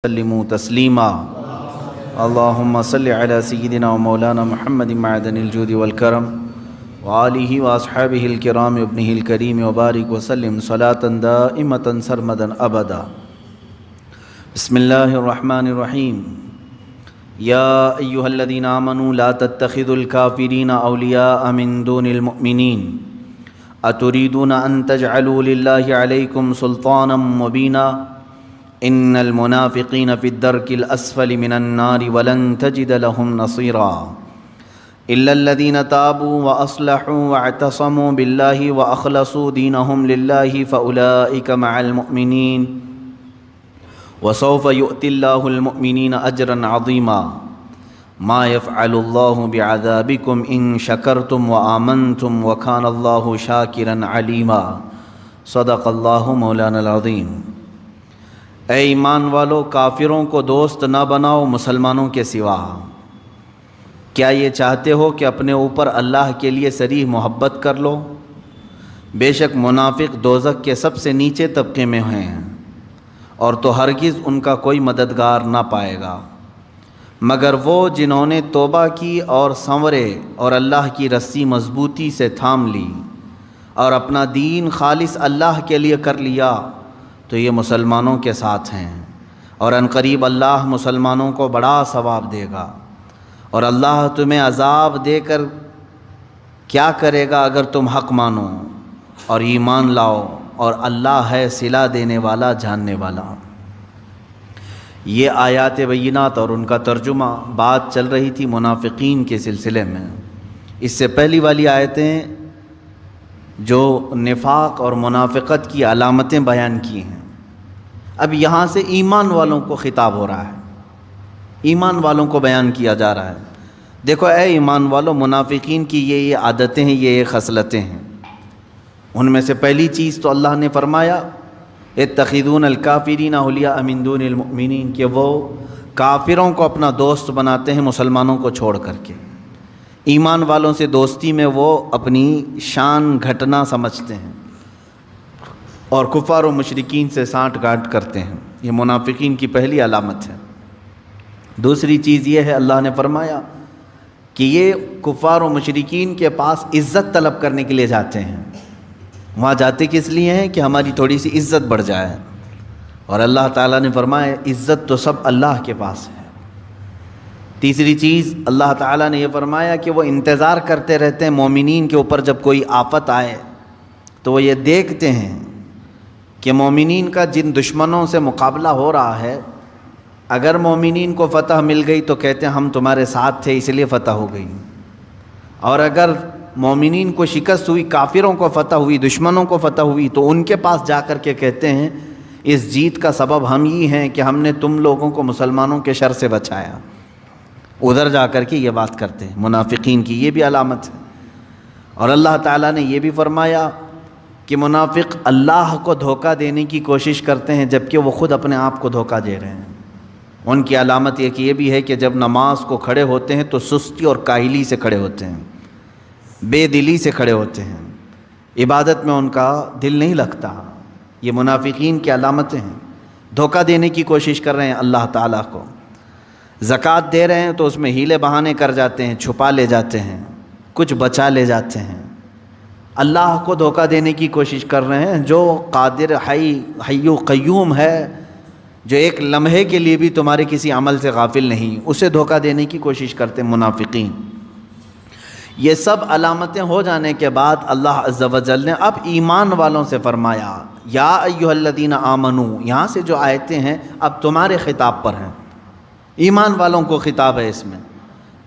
سلموا تسلیما اللهم صل على سيدنا ومولانا محمد معدن الجود والكرم وآله وأصحابه الكرام وابنه الكريم وبارك وسلم صلاة دائمة سرمدا أبدا. بسم الله الرحمن الرحيم. يا أيها الذين آمنوا لا تتخذوا الكافرين أولياء من دون المؤمنين أتريدون أن تجعلوا لله عليكم سلطانا مبينا ان المنافقین فی الدرک الاسفل من النار ولن تجد لهم نصیرا الا الذین تابوا واصلحوا واعتصموا بالله واخلصوا دینهم لله فاولئک مع المؤمنین وسوف یؤتی اللہ المؤمنین اجرا عظیما ما يفعل اللہ بعذابکم ان شکرتم وآمنتم وکان اللہ شاکرا علیما. صدق اللہ مولانا العظیم. اے ایمان والو، کافروں کو دوست نہ بناؤ مسلمانوں کے سوا. کیا یہ چاہتے ہو کہ اپنے اوپر اللہ کے لیے صریح محبت کر لو؟ بے شک منافق دوزخ کے سب سے نیچے طبقے میں ہیں اور تو ہرگز ان کا کوئی مددگار نہ پائے گا مگر وہ جنہوں نے توبہ کی اور سنورے اور اللہ کی رسی مضبوطی سے تھام لی اور اپنا دین خالص اللہ کے لیے کر لیا تو یہ مسلمانوں کے ساتھ ہیں اور عنقریب اللہ مسلمانوں کو بڑا ثواب دے گا. اور اللہ تمہیں عذاب دے کر کیا کرے گا اگر تم حق مانو اور ایمان لاؤ، اور اللہ ہے صلہ دینے والا جاننے والا. یہ آیات بینات اور ان کا ترجمہ بات چل رہی تھی منافقین کے سلسلے میں. اس سے پہلی والی آیتیں جو نفاق اور منافقت کی علامتیں بیان کی ہیں، اب یہاں سے ایمان والوں کو خطاب ہو رہا ہے، ایمان والوں کو بیان کیا جا رہا ہے. دیکھو اے ایمان والوں، منافقین کی یہ عادتیں ہیں، یہ خصلتیں ہیں. ان میں سے پہلی چیز تو اللہ نے فرمایا اتخذون الکافرین اولیاء من دون المؤمنین، کہ وہ کافروں کو اپنا دوست بناتے ہیں مسلمانوں کو چھوڑ کر کے. ایمان والوں سے دوستی میں وہ اپنی شان گھٹنا سمجھتے ہیں اور کفار و مشرکین سے سانٹھ گانٹھ کرتے ہیں. یہ منافقین کی پہلی علامت ہے. دوسری چیز یہ ہے، اللہ نے فرمایا کہ یہ کفار و مشرکین کے پاس عزت طلب کرنے کے لیے جاتے ہیں. وہاں جاتے کس لیے ہیں؟ کہ ہماری تھوڑی سی عزت بڑھ جائے. اور اللہ تعالیٰ نے فرمایا عزت تو سب اللہ کے پاس ہے. تیسری چیز اللہ تعالیٰ نے یہ فرمایا کہ وہ انتظار کرتے رہتے ہیں مومنین کے اوپر جب کوئی آفت آئے تو وہ یہ دیکھتے ہیں کہ مومنین کا جن دشمنوں سے مقابلہ ہو رہا ہے، اگر مومنین کو فتح مل گئی تو کہتے ہیں ہم تمہارے ساتھ تھے اس لیے فتح ہو گئی، اور اگر مومنین کو شکست ہوئی، کافروں کو فتح ہوئی، دشمنوں کو فتح ہوئی، تو ان کے پاس جا کر کے کہتے ہیں اس جیت کا سبب ہم ہی ہیں کہ ہم نے تم لوگوں کو مسلمانوں کے شر سے بچایا. ادھر جا کر کے یہ بات کرتے ہیں. منافقین کی یہ بھی علامت ہے. اور اللہ تعالیٰ نے یہ بھی فرمایا کہ منافق اللہ کو دھوکہ دینے کی کوشش کرتے ہیں جبکہ وہ خود اپنے آپ کو دھوکہ دے رہے ہیں. ان کی علامت یہ بھی ہے کہ جب نماز کو کھڑے ہوتے ہیں تو سستی اور کاہلی سے کھڑے ہوتے ہیں، بے دلی سے کھڑے ہوتے ہیں، عبادت میں ان کا دل نہیں لگتا. یہ منافقین کی علامتیں ہیں. دھوکہ دینے کی کوشش کر رہے ہیں اللہ تعالیٰ کو. زکوٰۃ دے رہے ہیں تو اس میں ہیلے بہانے کر جاتے ہیں، چھپا لے جاتے ہیں، کچھ بچا لے جاتے ہیں. اللہ کو دھوکہ دینے کی کوشش کر رہے ہیں جو قادر حی و قیوم ہے، جو ایک لمحے کے لیے بھی تمہارے کسی عمل سے غافل نہیں، اسے دھوکہ دینے کی کوشش کرتے ہیں منافقین. یہ سب علامتیں ہو جانے کے بعد اللہ عز و جل نے اب ایمان والوں سے فرمایا یا ایھا الذین آمنو. یہاں سے جو آیتیں ہیں اب تمہارے خطاب پر ہیں، ایمان والوں کو خطاب ہے. اس میں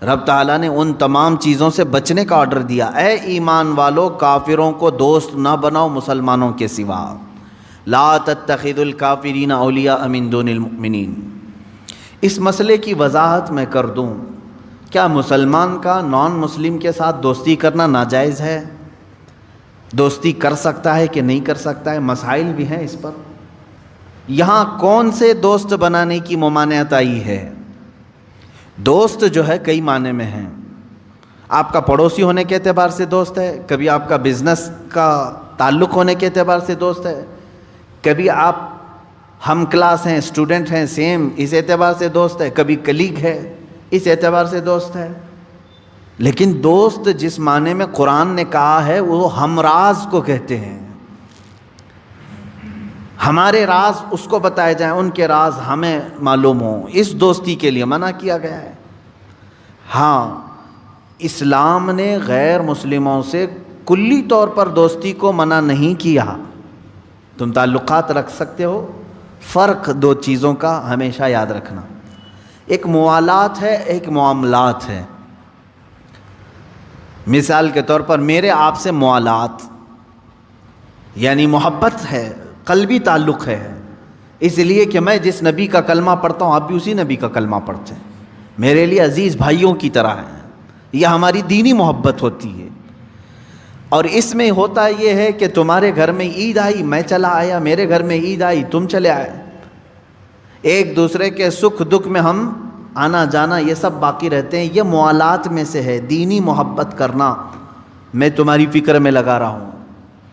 رب تعالیٰ نے ان تمام چیزوں سے بچنے کا آرڈر دیا. اے ایمان والو، کافروں کو دوست نہ بناؤ مسلمانوں کے سوا. لا تتخذوا الکافرین اولیاء من دون المؤمنین. اس مسئلے کی وضاحت میں کر دوں، کیا مسلمان کا نان مسلم کے ساتھ دوستی کرنا ناجائز ہے؟ دوستی کر سکتا ہے کہ نہیں کر سکتا ہے؟ مسائل بھی ہیں اس پر. یہاں کون سے دوست بنانے کی ممانعت آئی ہے؟ دوست جو ہے کئی معنی میں ہیں. آپ کا پڑوسی ہونے کے اعتبار سے دوست ہے، کبھی آپ کا بزنس کا تعلق ہونے کے اعتبار سے دوست ہے، کبھی آپ ہم کلاس ہیں، اسٹوڈنٹ ہیں، سیم اس اعتبار سے دوست ہے، کبھی کلیگ ہے اس اعتبار سے دوست ہے. لیکن دوست جس معنی میں قرآن نے کہا ہے وہ ہم راز کو کہتے ہیں. ہمارے راز اس کو بتائے جائیں، ان کے راز ہمیں معلوم ہوں، اس دوستی کے لیے منع کیا گیا ہے. ہاں، اسلام نے غیر مسلموں سے کلی طور پر دوستی کو منع نہیں کیا. تم تعلقات رکھ سکتے ہو. فرق دو چیزوں کا ہمیشہ یاد رکھنا، ایک موالات ہے، ایک معاملات ہے. مثال کے طور پر میرے آپ سے موالات یعنی محبت ہے، قلبی تعلق ہے، اس لیے کہ میں جس نبی کا کلمہ پڑھتا ہوں آپ بھی اسی نبی کا کلمہ پڑھتے ہیں، میرے لیے عزیز بھائیوں کی طرح ہیں. یہ ہماری دینی محبت ہوتی ہے. اور اس میں ہوتا یہ ہے کہ تمہارے گھر میں عید آئی میں چلا آیا، میرے گھر میں عید آئی تم چلے آئے، ایک دوسرے کے سکھ دکھ میں ہم آنا جانا یہ سب باقی رہتے ہیں. یہ موالات میں سے ہے، دینی محبت کرنا. میں تمہاری فکر میں لگا رہا ہوں،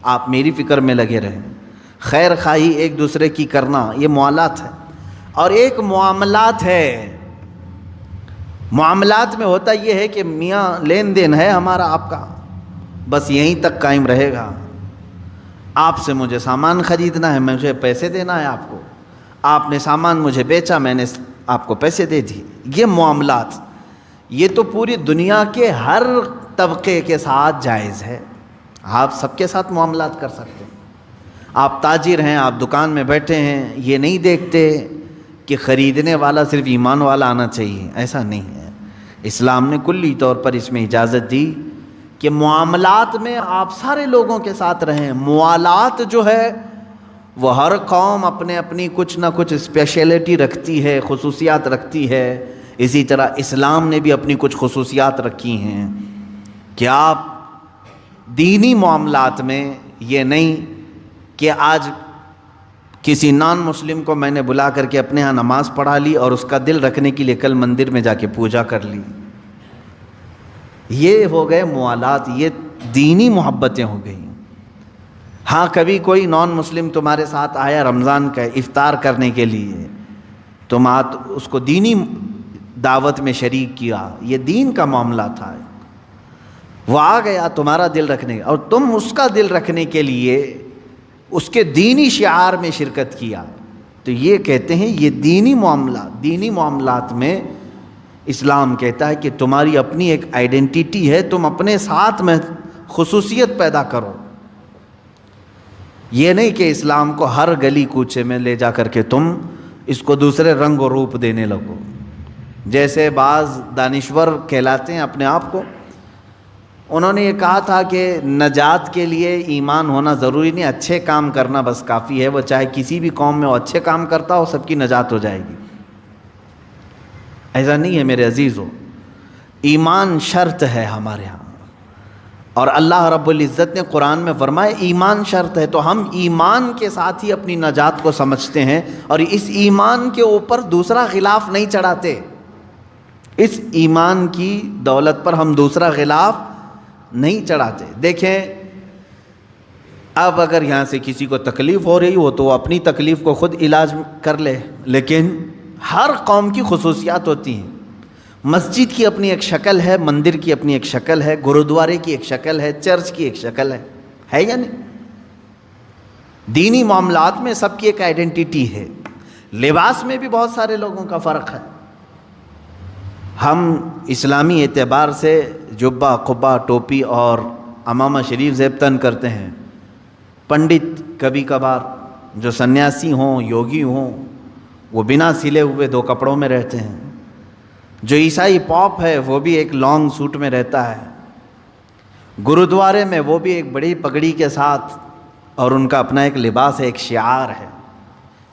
آپ میری فکر میں لگے رہیں، خیر خواہی ایک دوسرے کی کرنا، یہ موالات ہے. اور ایک معاملات ہے. معاملات میں ہوتا یہ ہے کہ میاں لین دین ہے ہمارا آپ کا، بس یہیں تک قائم رہے گا. آپ سے مجھے سامان خریدنا ہے، مجھے پیسے دینا ہے آپ کو، آپ نے سامان مجھے بیچا، میں نے آپ کو پیسے دے دیے. یہ معاملات، یہ تو پوری دنیا کے ہر طبقے کے ساتھ جائز ہے. آپ سب کے ساتھ معاملات کر سکتے ہیں. آپ تاجر ہیں، آپ دکان میں بیٹھے ہیں، یہ نہیں دیکھتے کہ خریدنے والا صرف ایمان والا آنا چاہیے، ایسا نہیں ہے. اسلام نے کلی طور پر اس میں اجازت دی کہ معاملات میں آپ سارے لوگوں کے ساتھ رہیں. موالات جو ہے وہ ہر قوم اپنے اپنی کچھ نہ کچھ اسپیشلٹی رکھتی ہے، خصوصیات رکھتی ہے. اسی طرح اسلام نے بھی اپنی کچھ خصوصیات رکھی ہیں کہ آپ دینی معاملات میں یہ نہیں کہ آج کسی نان مسلم کو میں نے بلا کر کے اپنے ہاں نماز پڑھا لی اور اس کا دل رکھنے کے لیے کل مندر میں جا کے پوجا کر لی. یہ ہو گئے موالات، یہ دینی محبتیں ہو گئیں. ہاں کبھی کوئی نان مسلم تمہارے ساتھ آیا رمضان کا افطار کرنے کے لیے، تم اس کو دینی دعوت میں شریک کیا، یہ دین کا معاملہ تھا. وہ آ گیا تمہارا دل رکھنے اور تم اس کا دل رکھنے کے لیے اس کے دینی شعار میں شرکت کیا، تو یہ کہتے ہیں یہ دینی معاملات. دینی معاملات میں اسلام کہتا ہے کہ تمہاری اپنی ایک آئیڈینٹی ہے، تم اپنے ساتھ میں خصوصیت پیدا کرو. یہ نہیں کہ اسلام کو ہر گلی کوچے میں لے جا کر کے تم اس کو دوسرے رنگ و روپ دینے لگو. جیسے بعض دانشور کہلاتے ہیں اپنے آپ کو، انہوں نے یہ کہا تھا کہ نجات کے لیے ایمان ہونا ضروری نہیں، اچھے کام کرنا بس کافی ہے. وہ چاہے کسی بھی قوم میں وہ اچھے کام کرتا ہو، سب کی نجات ہو جائے گی. ایسا نہیں ہے میرے عزیزو. ایمان شرط ہے ہمارے ہاں، اور اللہ رب العزت نے قرآن میں فرمایا ایمان شرط ہے. تو ہم ایمان کے ساتھ ہی اپنی نجات کو سمجھتے ہیں اور اس ایمان کے اوپر دوسرا غلاف نہیں چڑھاتے. اس ایمان کی دولت پر ہم دوسرا غلاف نہیں چڑھاتے. دیکھیں اب اگر یہاں سے کسی کو تکلیف ہو رہی ہو تو وہ اپنی تکلیف کو خود علاج کر لے، لیکن ہر قوم کی خصوصیات ہوتی ہیں. مسجد کی اپنی ایک شکل ہے، مندر کی اپنی ایک شکل ہے، گرودوارے کی ایک شکل ہے، چرچ کی ایک شکل ہے یا نہیں؟ دینی معاملات میں سب کی ایک آئیڈینٹی ہے. لباس میں بھی بہت سارے لوگوں کا فرق ہے. ہم اسلامی اعتبار سے جبہ قبہ ٹوپی اور امامہ شریف زیب تن کرتے ہیں. پنڈت کبھی کبھار جو سنیاسی ہوں یوگی ہوں وہ بنا سلے ہوئے 2 کپڑوں میں رہتے ہیں. جو عیسائی پاپ ہے وہ بھی ایک لانگ سوٹ میں رہتا ہے. گرودوارے میں وہ بھی ایک بڑی پگڑی کے ساتھ، اور ان کا اپنا ایک لباس ہے، ایک شعار ہے.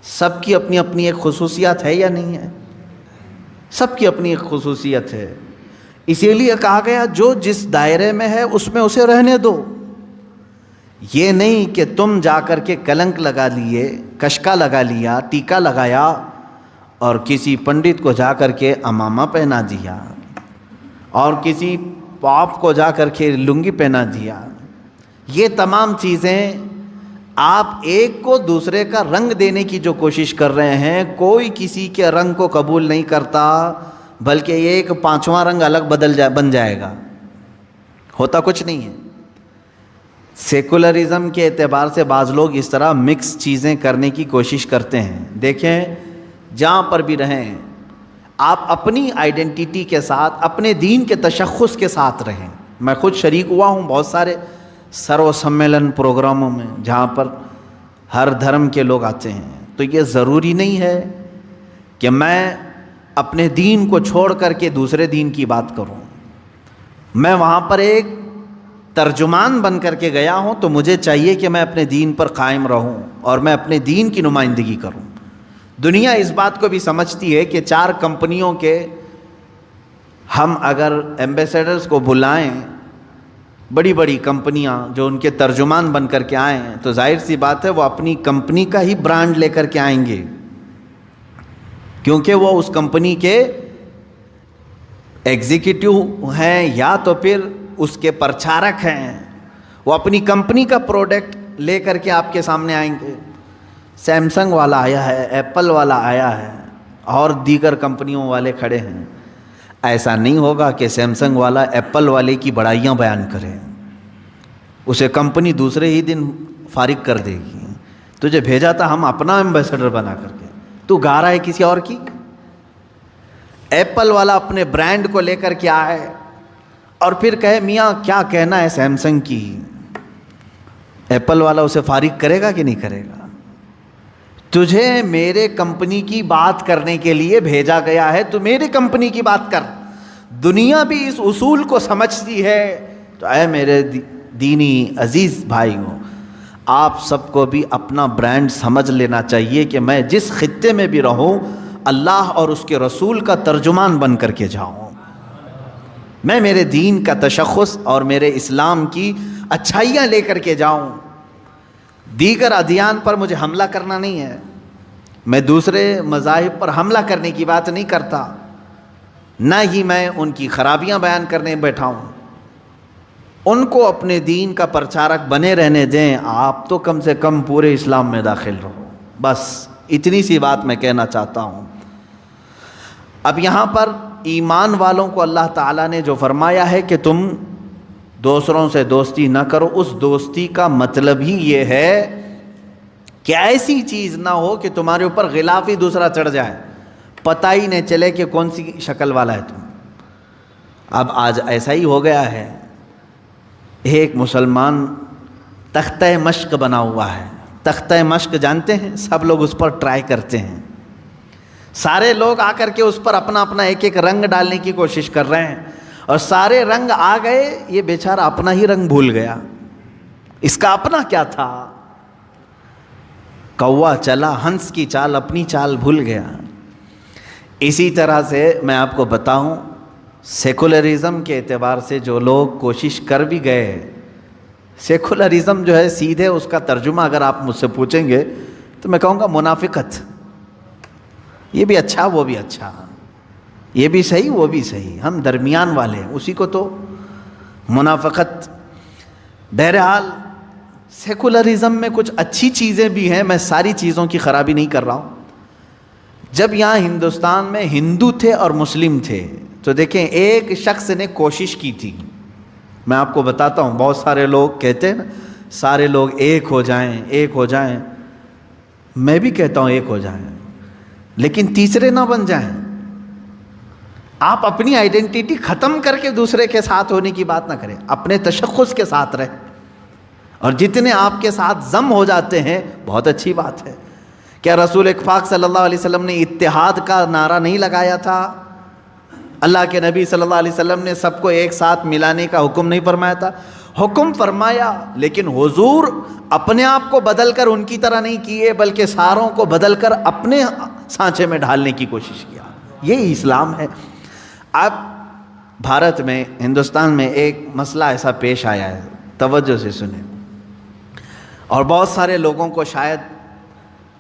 سب کی اپنی اپنی ایک خصوصیات ہے یا نہیں ہے؟ سب کی اپنی ایک خصوصیت ہے. اسی لیے کہا گیا جو جس دائرے میں ہے اس میں اسے رہنے دو. یہ نہیں کہ تم جا کر کے کلنک لگا لیے، کشکا لگا لیا، ٹیکا لگایا اور کسی پنڈت کو جا کر کے امامہ پہنا دیا اور کسی پاپ کو جا کر کے لنگی پہنا دیا. یہ تمام چیزیں آپ ایک کو دوسرے کا رنگ دینے کی جو کوشش کر رہے ہیں، کوئی کسی کے رنگ کو قبول نہیں کرتا، بلکہ یہ ایک پانچواں رنگ الگ بن جائے گا، ہوتا کچھ نہیں ہے۔ سیکولرزم کے اعتبار سے بعض لوگ اس طرح مکس چیزیں کرنے کی کوشش کرتے ہیں۔ دیکھیں، جہاں پر بھی رہیں آپ اپنی آئیڈینٹی کے ساتھ، اپنے دین کے تشخص کے ساتھ رہیں۔ میں خود شریک ہوا ہوں بہت سارے سرو سمیلن پروگراموں میں جہاں پر ہر دھرم کے لوگ آتے ہیں، تو یہ ضروری نہیں ہے کہ میں اپنے دین کو چھوڑ کر کے دوسرے دین کی بات کروں۔ میں وہاں پر ایک ترجمان بن کر کے گیا ہوں، تو مجھے چاہیے کہ میں اپنے دین پر قائم رہوں اور میں اپنے دین کی نمائندگی کروں۔ دنیا اس بات کو بھی سمجھتی ہے کہ 4 کمپنیوں کے ہم اگر ایمبیسیڈرز کو بلائیں، بڑی بڑی کمپنیاں جو ان کے ترجمان بن کر کے آئیں، تو ظاہر سی بات ہے وہ اپنی کمپنی کا ہی برانڈ لے کر کے آئیں گے، کیونکہ وہ اس کمپنی کے ایگزیکٹو ہیں یا تو پھر اس کے پرچارک ہیں۔ وہ اپنی کمپنی کا پروڈکٹ لے کر کے آپ کے سامنے آئیں گے۔ سیمسنگ والا آیا ہے، ایپل والا آیا ہے، اور دیگر کمپنیوں والے کھڑے ہیں۔ ایسا نہیں ہوگا کہ سیمسنگ والا ایپل والے کی بڑائیاں بیان کرے، اسے کمپنی دوسرے ہی دن فارغ کر دے گی۔ تجھے بھیجا تھا ہم اپنا ایمبیسڈر بنا کر کے، تو گا رہا ہے کسی اور کی۔ ایپل والا اپنے برانڈ کو لے کر کے آئے اور پھر کہے میاں کیا کہنا ہے سیمسنگ کی، ایپل والا اسے فارغ کرے گا کہ نہیں کرے گا؟ تجھے میرے کمپنی کی بات کرنے کے لیے بھیجا گیا ہے، تو میری کمپنی کی بات کر۔ دنیا بھی اس اصول کو سمجھتی ہے۔ تو اے میرے دینی عزیز بھائیوں، آپ سب کو بھی اپنا برانڈ سمجھ لینا چاہیے کہ میں جس خطے میں بھی رہوں، اللہ اور اس کے رسول کا ترجمان بن کر کے جاؤں۔ میں میرے دین کا تشخص اور میرے اسلام کی اچھائیاں لے کر کے جاؤں۔ دیگر ادیان پر مجھے حملہ کرنا نہیں ہے، میں دوسرے مذاہب پر حملہ کرنے کی بات نہیں کرتا، نہ ہی میں ان کی خرابیاں بیان کرنے بیٹھا ہوں۔ ان کو اپنے دین کا پرچارک بنے رہنے دیں، آپ تو کم سے کم پورے اسلام میں داخل رہو۔ بس اتنی سی بات میں کہنا چاہتا ہوں۔ اب یہاں پر ایمان والوں کو اللہ تعالیٰ نے جو فرمایا ہے کہ تم دوسروں سے دوستی نہ کرو، اس دوستی کا مطلب ہی یہ ہے کہ ایسی چیز نہ ہو کہ تمہارے اوپر غلاف ہی دوسرا چڑھ جائے، پتہ ہی نہیں چلے کہ کون سی شکل والا ہے تم۔ اب آج ایسا ہی ہو گیا ہے، ایک مسلمان تختہ مشق بنا ہوا ہے۔ تختہ مشق جانتے ہیں؟ سب لوگ اس پر ٹرائی کرتے ہیں، سارے لوگ آ کر کے اس پر اپنا اپنا ایک ایک رنگ ڈالنے کی کوشش کر رہے ہیں، اور سارے رنگ آ گئے، یہ بیچارہ اپنا ہی رنگ بھول گیا۔ اس کا اپنا کیا تھا؟ کوا چلا ہنس کی چال، اپنی چال بھول گیا۔ اسی طرح سے میں آپ کو بتاؤں، سیکولرزم کے اعتبار سے جو لوگ کوشش کر بھی گئے، سیکولرزم جو ہے سیدھے اس کا ترجمہ اگر آپ مجھ سے پوچھیں گے تو میں کہوں گا منافقت۔ یہ بھی اچھا وہ بھی اچھا، یہ بھی صحیح وہ بھی صحیح، ہم درمیان والے ہیں، اسی کو تو منافقت۔ بہرحال سیکولرزم میں کچھ اچھی چیزیں بھی ہیں، میں ساری چیزوں کی خرابی نہیں کر رہا ہوں۔ جب یہاں ہندوستان میں ہندو تھے اور مسلم تھے، تو دیکھیں ایک شخص نے کوشش کی تھی، میں آپ کو بتاتا ہوں، بہت سارے لوگ کہتے ہیں نا سارے لوگ ایک ہو جائیں ایک ہو جائیں، میں بھی کہتا ہوں ایک ہو جائیں، لیکن تیسرے نہ بن جائیں۔ آپ اپنی آئیڈینٹی ختم کر کے دوسرے کے ساتھ ہونے کی بات نہ کریں، اپنے تشخص کے ساتھ رہیں، اور جتنے آپ کے ساتھ ضم ہو جاتے ہیں بہت اچھی بات ہے۔ کیا رسول پاک صلی اللہ علیہ وسلم نے اتحاد کا نعرہ نہیں لگایا تھا؟ اللہ کے نبی صلی اللہ علیہ وسلم نے سب کو ایک ساتھ ملانے کا حکم نہیں فرمایا تھا؟ حکم فرمایا، لیکن حضور اپنے آپ کو بدل کر ان کی طرح نہیں کیے، بلکہ ساروں کو بدل کر اپنے سانچے میں ڈھالنے کی کوشش کیا۔ یہی اسلام ہے۔ اب بھارت میں، ہندوستان میں ایک مسئلہ ایسا پیش آیا ہے، توجہ سے سنیں، اور بہت سارے لوگوں کو شاید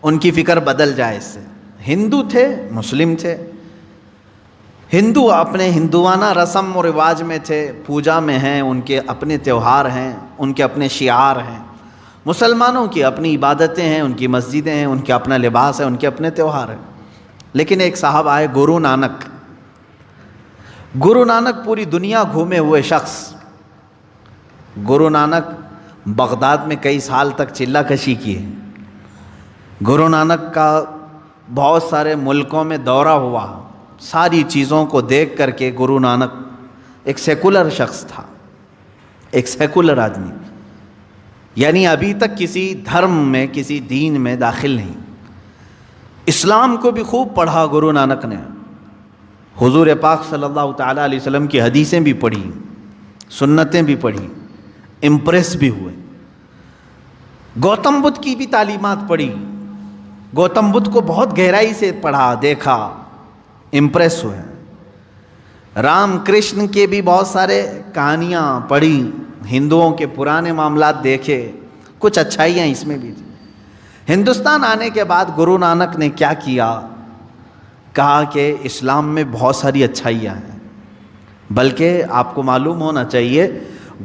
ان کی فکر بدل جائے اس سے۔ ہندو تھے، مسلم تھے، ہندو اپنے ہندوانہ رسم و رواج میں تھے، پوجا میں ہیں، ان کے اپنے تہوار ہیں، ان کے اپنے شعار ہیں، مسلمانوں کی اپنی عبادتیں ہیں، ان کی مسجدیں ہیں، ان کے اپنا لباس ہے، ان کے اپنے تہوار ہیں. لیکن ایک صاحب آئے گرو نانک. گرو نانک پوری دنیا گھومے ہوئے شخص. گرو نانک بغداد میں کئی سال تک چلہ کشی کی ہے. گرو نانک کا بہت سارے ملکوں میں دورہ ہوا. ساری چیزوں کو دیکھ کر کے گرو نانک ایک سیکولر شخص تھا، ایک سیکولر آدمی، یعنی ابھی تک کسی دھرم میں، کسی دین میں داخل نہیں. اسلام کو بھی خوب پڑھا گرو نانک نے. حضور پاک صلی اللہ تعالیٰ علیہ وسلم کی حدیثیں بھی پڑھی، سنتیں بھی پڑھی، امپریس بھی ہوئے. گوتم بدھ کی بھی تعلیمات پڑھی. گوتم بدھ کو بہت گہرائی سے پڑھا، دیکھا، امپریس ہوئے. رام کرشن کے بھی بہت سارے کہانیاں پڑھی، ہندوؤں کے پرانے معاملات دیکھے، کچھ اچھائیاں اس میں بھی تھی. ہندوستان آنے کے بعد گرو نانک نے کیا کیا؟ کہا کہ اسلام میں بہت ساری اچھائیاں ہیں. بلکہ آپ کو معلوم ہونا چاہیے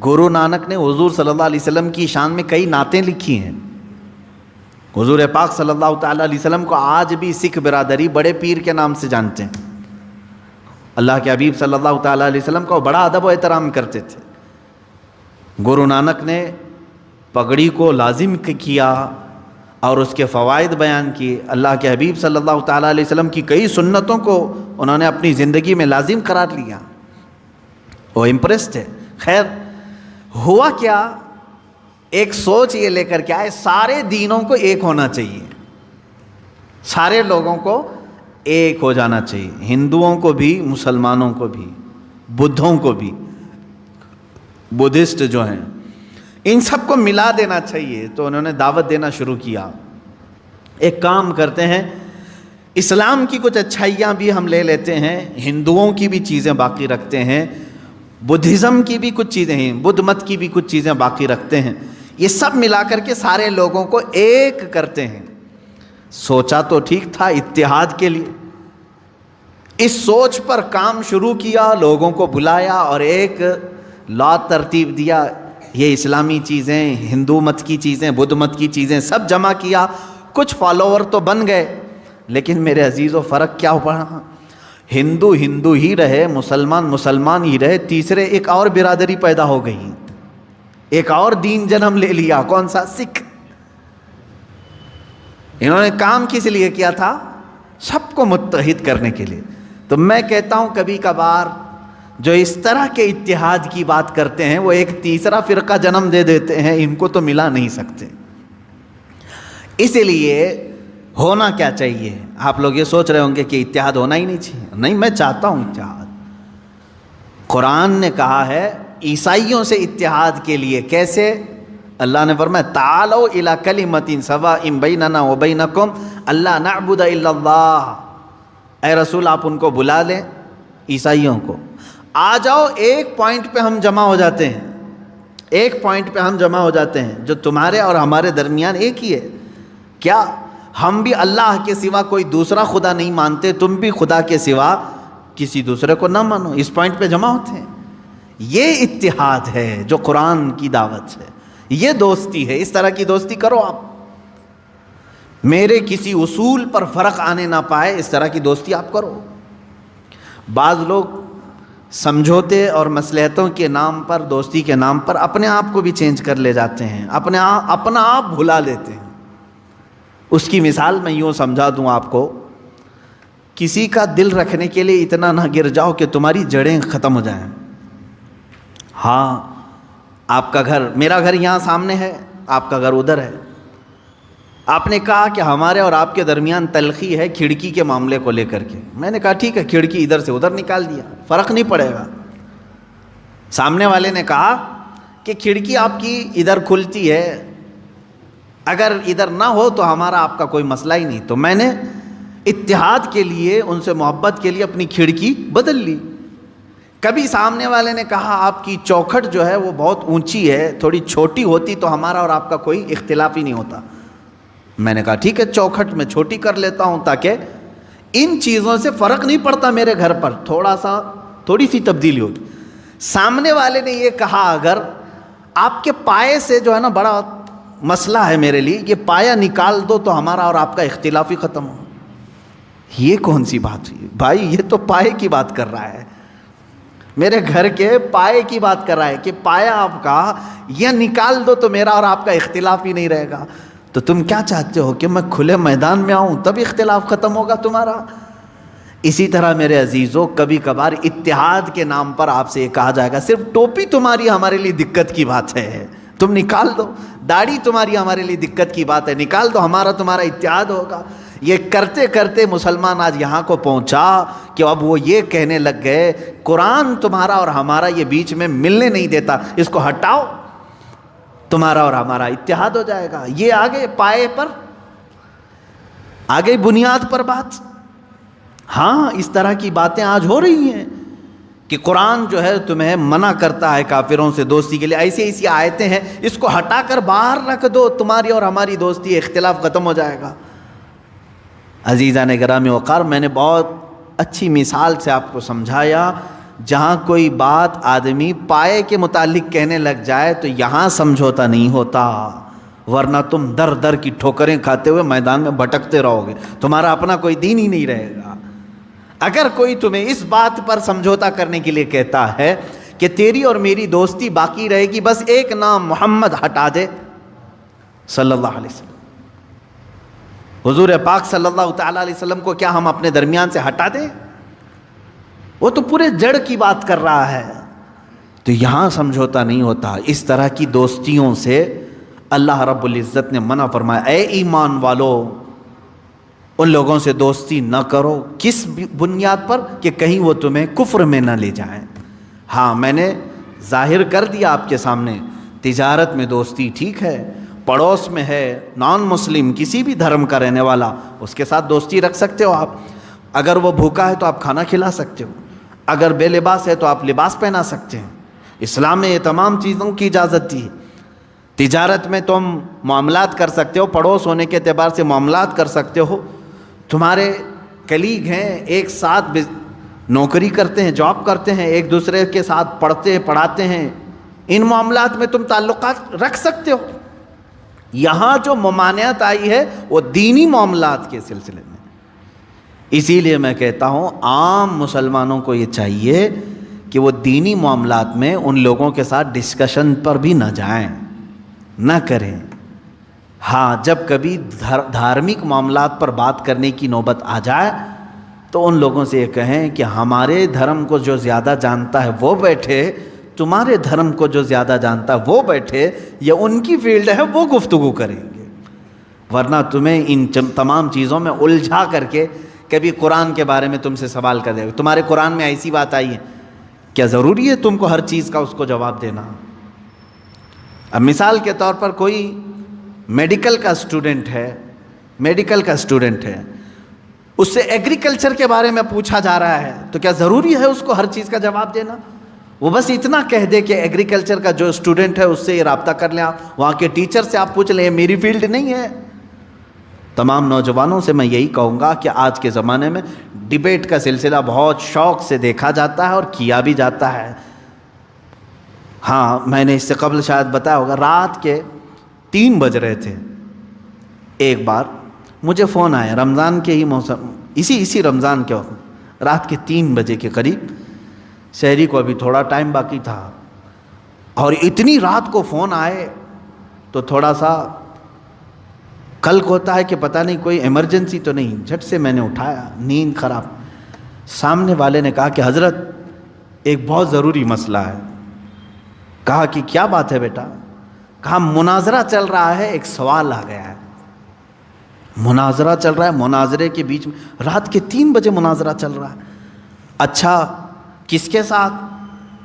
گرو نانک نے حضور صلی اللہ علیہ وسلم کی شان میں کئی نعتیں لکھی ہیں. حضور پاک صلی اللہ تعالیٰ علیہ وسلم کو آج بھی سکھ برادری بڑے پیر کے نام سے جانتے ہیں. اللہ کے حبیب صلی اللہ تعالیٰ علیہ وسلم کا وہ بڑا ادب و احترام کرتے تھے. گرو نانک نے پگڑی کو لازم کیا اور اس کے فوائد بیان کیے. اللہ کے حبیب صلی اللہ تعالیٰ علیہ وسلم کی کئی سنتوں کو انہوں نے اپنی زندگی میں لازم قرار لیا. وہ امپریس تھے. خیر ہوا کیا، ایک سوچ یہ لے کر کے آئے سارے دینوں کو ایک ہونا چاہیے، سارے لوگوں کو ایک ہو جانا چاہیے، ہندوؤں کو بھی، مسلمانوں کو بھی، بدھوں کو بھی، بدھسٹ جو ہیں ان سب کو ملا دینا چاہیے. تو انہوں نے دعوت دینا شروع کیا. ایک کام کرتے ہیں، اسلام کی کچھ اچھائیاں بھی ہم لے لیتے ہیں، ہندوؤں کی بھی چیزیں باقی رکھتے ہیں، بدھزم کی بھی کچھ چیزیں ہیں، بدھ مت کی بھی کچھ چیزیں باقی رکھتے ہیں، یہ سب ملا کر کے سارے لوگوں کو ایک کرتے ہیں. سوچا تو ٹھیک تھا اتحاد کے لیے. اس سوچ پر کام شروع کیا، لوگوں کو بلایا اور ایک لا ترتیب دیا. یہ اسلامی چیزیں، ہندو مت کی چیزیں، بدھ مت کی چیزیں سب جمع کیا. کچھ فالوور تو بن گئے، لیکن میرے عزیزو فرق کیا پڑا؟ ہندو ہندو ہی رہے، مسلمان مسلمان ہی رہے، تیسرے ایک اور برادری پیدا ہو گئی، ایک اور دین جنم لے لیا. کون سا؟ سکھ. انہوں نے کام کس لیے کیا تھا؟ سب کو متحد کرنے کے لیے. تو میں کہتا ہوں کبھی کبھار جو اس طرح کے اتحاد کی بات کرتے ہیں وہ ایک تیسرا فرقہ جنم دے دیتے ہیں، ان کو تو ملا نہیں سکتے. اسی لیے ہونا کیا چاہیے؟ آپ لوگ یہ سوچ رہے ہوں گے کہ اتحاد ہونا ہی نہیں چاہیے. نہیں، میں چاہتا ہوں اتحاد. قرآن نے کہا ہے عیسائیوں سے اتحاد کے لیے. کیسے؟ اللہ نے فرمایا تعالوا الی کلمۃ سواء بیننا وبینکم الا نعبد الا اللہ. اے رسول آپ ان کو بلا لیں، عیسائیوں کو، آ جاؤ ایک پوائنٹ پہ ہم جمع ہو جاتے ہیں، ایک پوائنٹ پہ ہم جمع ہو جاتے ہیں جو تمہارے اور ہمارے درمیان ایک ہی ہے. کیا؟ ہم بھی اللہ کے سوا کوئی دوسرا خدا نہیں مانتے، تم بھی خدا کے سوا کسی دوسرے کو نہ مانو. اس پوائنٹ پہ جمع ہوتے ہیں. یہ اتحاد ہے جو قرآن کی دعوت ہے، یہ دوستی ہے. اس طرح کی دوستی کرو آپ. میرے کسی اصول پر فرق آنے نہ پائے، اس طرح کی دوستی آپ کرو. بعض لوگ سمجھوتے اور مصلحتوں کے نام پر، دوستی کے نام پر اپنے آپ کو بھی چینج کر لے جاتے ہیں، اپنا آپ بھلا لیتے ہیں. اس کی مثال میں یوں سمجھا دوں آپ کو، کسی کا دل رکھنے کے لیے اتنا نہ گر جاؤ کہ تمہاری جڑیں ختم ہو جائیں. ہاں آپ کا گھر، میرا گھر یہاں سامنے ہے، آپ کا گھر ادھر ہے. آپ نے کہا کہ ہمارے اور آپ کے درمیان تلخی ہے کھڑکی کے معاملے کو لے کر کے. میں نے کہا ٹھیک ہے، کھڑکی ادھر سے ادھر نکال دیا، فرق نہیں پڑے گا. سامنے والے نے کہا کہ کھڑکی آپ کی ادھر کھلتی ہے، اگر ادھر نہ ہو تو ہمارا آپ کا کوئی مسئلہ ہی نہیں. تو میں نے اتحاد کے لیے، ان سے محبت کے لیے اپنی کھڑکی بدل لی. کبھی سامنے والے نے کہا آپ کی چوکھٹ جو ہے وہ بہت اونچی ہے، تھوڑی چھوٹی ہوتی تو ہمارا اور آپ کا کوئی اختلاف ہی نہیں ہوتا. میں نے کہا ٹھیک ہے، چوکھٹ میں چھوٹی کر لیتا ہوں تاکہ ان چیزوں سے فرق نہیں پڑتا میرے گھر پر، تھوڑی سی تبدیلی ہوگی. سامنے والے نے یہ کہا اگر آپ کے پائے سے جو ہے نا بڑا مسئلہ ہے میرے لیے، یہ پایا نکال دو تو ہمارا اور آپ کا اختلاف ہی ختم ہو۔ یہ کون سی بات ہوئی بھائی؟ یہ تو پائے کی بات کر رہا ہے، میرے گھر کے پائے کی بات کر رہا ہے کہ پایا آپ کا یہ نکال دو تو میرا اور آپ کا اختلاف ہی نہیں رہے گا۔ تو تم کیا چاہتے ہو کہ میں کھلے میدان میں آؤں تب اختلاف ختم ہوگا تمہارا؟ اسی طرح میرے عزیزوں، کبھی کبھار اتحاد کے نام پر آپ سے یہ کہا جائے گا صرف ٹوپی تمہاری ہمارے لیے دقت کی بات ہے، تم نکال دو، داڑھی تمہاری ہمارے لیے دقت کی بات ہے، نکال دو، ہمارا تمہارا اتحاد ہوگا۔ یہ کرتے کرتے مسلمان آج یہاں کو پہنچا کہ اب وہ یہ کہنے لگ گئے قرآن تمہارا اور ہمارا یہ بیچ میں ملنے نہیں دیتا، اس کو ہٹاؤ، تمہارا اور ہمارا اتحاد ہو جائے گا۔ یہ آگے پائے پر، آگے بنیاد پر بات۔ ہاں اس طرح کی باتیں آج ہو رہی ہیں کہ قرآن جو ہے تمہیں منع کرتا ہے کافروں سے دوستی کے لیے، ایسی ایسی آیتیں ہیں، اس کو ہٹا کر باہر رکھ دو، تمہاری اور ہماری دوستی، اختلاف ختم ہو جائے گا۔ عزیزان گرامی وقار، میں نے بہت اچھی مثال سے آپ کو سمجھایا، جہاں کوئی بات آدمی پائے کے متعلق کہنے لگ جائے تو یہاں سمجھوتا نہیں ہوتا، ورنہ تم در در کی ٹھوکریں کھاتے ہوئے میدان میں بھٹکتے رہو گے، تمہارا اپنا کوئی دین ہی نہیں رہے گا۔ اگر کوئی تمہیں اس بات پر سمجھوتا کرنے کے لیے کہتا ہے کہ تیری اور میری دوستی باقی رہے گی، بس ایک نام محمد ہٹا دے صلی اللہ علیہ وسلم، حضور پاک صلی اللہ تعالیٰ علیہ وسلم کو کیا ہم اپنے درمیان سے ہٹا دیں؟ وہ تو پورے جڑ کی بات کر رہا ہے، تو یہاں سمجھوتا نہیں ہوتا۔ اس طرح کی دوستیوں سے اللہ رب العزت نے منع فرمایا، اے ایمان والو ان لوگوں سے دوستی نہ کرو۔ کس بنیاد پر؟ کہ کہیں وہ تمہیں کفر میں نہ لے جائیں۔ ہاں میں نے ظاہر کر دیا آپ کے سامنے، تجارت میں دوستی ٹھیک ہے، پڑوس میں ہے نان مسلم کسی بھی دھرم کا رہنے والا، اس کے ساتھ دوستی رکھ سکتے ہو آپ۔ اگر وہ بھوکا ہے تو آپ کھانا کھلا سکتے ہو، اگر بے لباس ہے تو آپ لباس پہنا سکتے ہیں۔ اسلام نے یہ تمام چیزوں کی اجازت دی۔ تجارت میں تم معاملات کر سکتے ہو، پڑوس ہونے کے اعتبار سے معاملات کر سکتے ہو، تمہارے کلیگ ہیں ایک ساتھ نوکری کرتے ہیں، جاب کرتے ہیں، ایک دوسرے کے ساتھ پڑھتے پڑھاتے ہیں، ان معاملات میں تم تعلقات رکھ سکتے ہو۔ یہاں جو ممانعت آئی ہے وہ دینی معاملات کے سلسلے میں۔ اسی لیے میں کہتا ہوں عام مسلمانوں کو یہ چاہیے کہ وہ دینی معاملات میں ان لوگوں کے ساتھ ڈسکشن پر بھی نہ جائیں، نہ کریں۔ ہاں جب کبھی دھارمک معاملات پر بات کرنے کی نوبت آ جائے تو ان لوگوں سے یہ کہیں کہ ہمارے دھرم کو جو زیادہ جانتا ہے وہ بیٹھے، تمہارے دھرم کو جو زیادہ جانتا ہے وہ بیٹھے، یا ان کی فیلڈ ہے وہ گفتگو کریں گے، ورنہ تمہیں ان تمام چیزوں میں الجھا کر کے کبھی قرآن کے بارے میں تم سے سوال کر دے گا، تمہارے قرآن میں ایسی بات آئی ہے، کیا ضروری ہے تم کو ہر چیز کا اس کو جواب دینا؟ اب مثال کے طور پر کوئی میڈیکل کا اسٹوڈنٹ ہے، اس سے ایگریکلچر کے بارے میں پوچھا جا رہا ہے، تو کیا ضروری ہے اس کو ہر چیز کا جواب دینا؟ وہ بس اتنا کہہ دے کہ ایگریکلچر کا جو اسٹوڈنٹ ہے اس سے یہ رابطہ کر لیں، آپ وہاں کے ٹیچر سے آپ پوچھ لیں، یہ میری فیلڈ نہیں ہے۔ تمام نوجوانوں سے میں یہی کہوں گا کہ آج کے زمانے میں ڈیبیٹ کا سلسلہ بہت شوق سے دیکھا جاتا ہے اور کیا بھی جاتا ہے۔ ہاں میں نے اس سے قبل شاید بتایا ہوگا، رات کے 3 بج رہے تھے، ایک بار مجھے فون آیا رمضان کے ہی موسم، اسی رمضان کے وقت رات کے 3 بجے کے قریب، شہری کو ابھی تھوڑا ٹائم باقی تھا، اور اتنی رات کو فون آئے تو تھوڑا سا قلق ہوتا ہے کہ پتہ نہیں کوئی ایمرجنسی تو نہیں۔ جھٹ سے میں نے اٹھایا، نیند خراب، سامنے والے نے کہا کہ حضرت ایک بہت ضروری مسئلہ ہے۔ کہا کہ کیا بات ہے بیٹا؟ کہا مناظرہ چل رہا ہے، ایک سوال آ گیا ہے۔ مناظرہ چل رہا ہے، مناظرے کے بیچ میں رات کے 3 بجے مناظرہ چل رہا ہے۔ اچھا کس کے ساتھ؟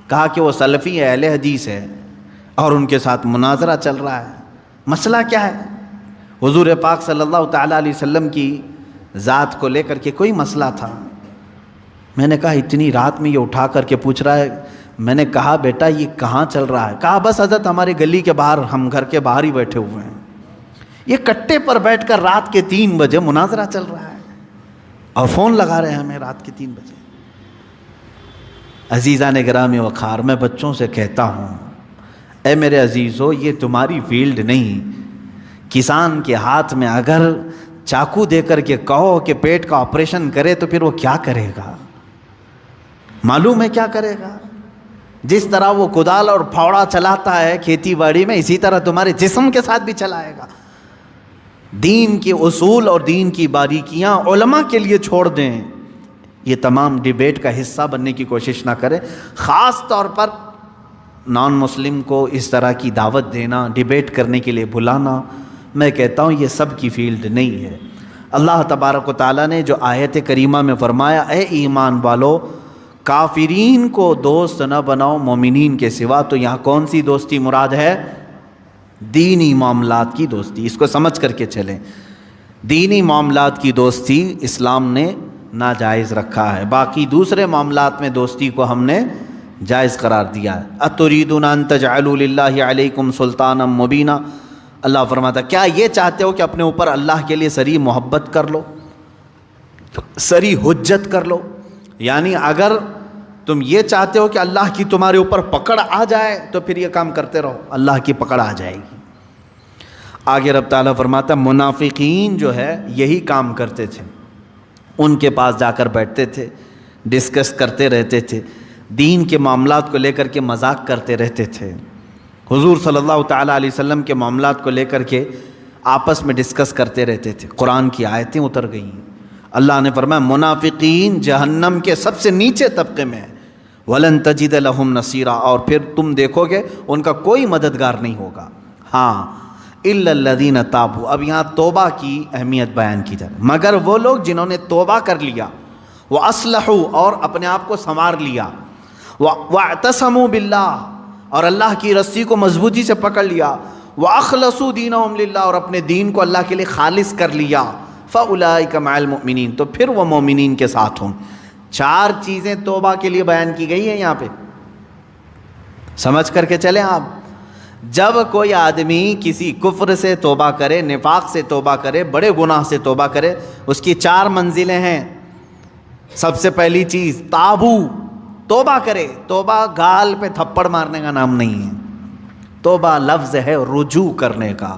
کہا کہ وہ سلفی اہل حدیث ہے اور ان کے ساتھ مناظرہ چل رہا ہے۔ مسئلہ کیا ہے؟ حضور پاک صلی اللہ تعالیٰ علیہ وسلم کی ذات کو لے کر کے کوئی مسئلہ تھا۔ میں نے کہا اتنی رات میں یہ اٹھا کر کے پوچھ رہا ہے؟ میں نے کہا بیٹا یہ کہاں چل رہا ہے؟ کہا بس حضرت ہمارے گلی کے باہر، ہم گھر کے باہر ہی بیٹھے ہوئے ہیں، یہ کٹے پر بیٹھ کر رات کے 3 بجے مناظرہ چل رہا ہے اور فون لگا رہے ہیں ہمیں رات کے 3 بجے۔ عزیزان گرامی وقار، میں بچوں سے کہتا ہوں اے میرے عزیزو، یہ تمہاری فیلڈ نہیں، کسان کے ہاتھ میں اگر چاقو دے کر کے کہو کہ پیٹ کا آپریشن کرے تو پھر وہ کیا کرے گا؟ معلوم ہے کیا کرے گا؟ جس طرح وہ کدال اور پھاوڑا چلاتا ہے کھیتی باڑی میں، اسی طرح تمہارے جسم کے ساتھ بھی چلائے گا۔ دین کے اصول اور دین کی باریکیاں علماء کے لیے چھوڑ دیں، یہ تمام ڈیبیٹ کا حصہ بننے کی کوشش نہ کریں۔ خاص طور پر نان مسلم کو اس طرح کی دعوت دینا، ڈیبیٹ کرنے کے لیے بلانا، میں کہتا ہوں یہ سب کی فیلڈ نہیں ہے۔ اللہ تبارک و تعالیٰ نے جو آیت کریمہ میں فرمایا، اے ایمان والو کافرین کو دوست نہ بناؤ مومنین کے سوا، تو یہاں کون سی دوستی مراد ہے؟ دینی معاملات کی دوستی۔ اس کو سمجھ کر کے چلیں، دینی معاملات کی دوستی اسلام نے ناجائز رکھا ہے، باقی دوسرے معاملات میں دوستی کو ہم نے جائز قرار دیا ہے۔ اتریدون ان تجعلوا للہ علیکم سلطانا مبینا، اللہ فرماتا کیا یہ چاہتے ہو کہ اپنے اوپر اللہ کے لیے سری محبت کر لو، سری حجت کر لو؟ یعنی اگر تم یہ چاہتے ہو کہ اللہ کی تمہارے اوپر پکڑ آ جائے تو پھر یہ کام کرتے رہو، اللہ کی پکڑ آ جائے گی۔ آگے رب تعالیٰ فرماتا منافقین جو ہے یہی کام کرتے تھے، ان کے پاس جا کر بیٹھتے تھے، ڈسکس کرتے رہتے تھے، دین کے معاملات کو لے کر کے مذاق کرتے رہتے تھے، حضور صلی اللہ تعالیٰ علیہ وسلم کے معاملات کو لے کر کے آپس میں ڈسکس کرتے رہتے تھے۔ قرآن کی آیتیں اتر گئیں، اللہ نے فرمایا منافقین جہنم کے سب سے نیچے طبقے میں ہیں، وَلَن تَجِدَ لَهُمْ نَصِيرًا، اور پھر تم دیکھو گے ان کا کوئی مددگار نہیں ہوگا۔ ہاں إِلَّا الَّذِينَ تَابُوا، اب یہاں توبہ کی اہمیت بیان کی جائے، مگر وہ لوگ جنہوں نے توبہ کر لیا، وَأَصْلَحُوا، اور اپنے آپ کو سنوار لیا، وَاعْتَصَمُوا بِاللَّهِ، اور اللہ کی رسی کو مضبوطی سے پکڑ لیا، وَأَخْلَصُوا دِينَهُمْ لِلَّهِ، اور اپنے دین کو اللہ کے لیے خالص کر لیا، فَأُولَئِكَ مَعَ الْمُؤْمِنِينَ، تو پھر وہ مومنین کے ساتھ ہوں۔ چار چیزیں توبہ کے لیے بیان کی گئی ہیں یہاں پہ، سمجھ کر کے چلیں آپ۔ جب کوئی آدمی کسی کفر سے توبہ کرے، نفاق سے توبہ کرے، بڑے گناہ سے توبہ کرے، اس کی چار منزلیں ہیں۔ سب سے پہلی چیز تابو، توبہ کرے۔ توبہ گال پہ تھپڑ مارنے کا نام نہیں ہے، توبہ لفظ ہے رجوع کرنے کا۔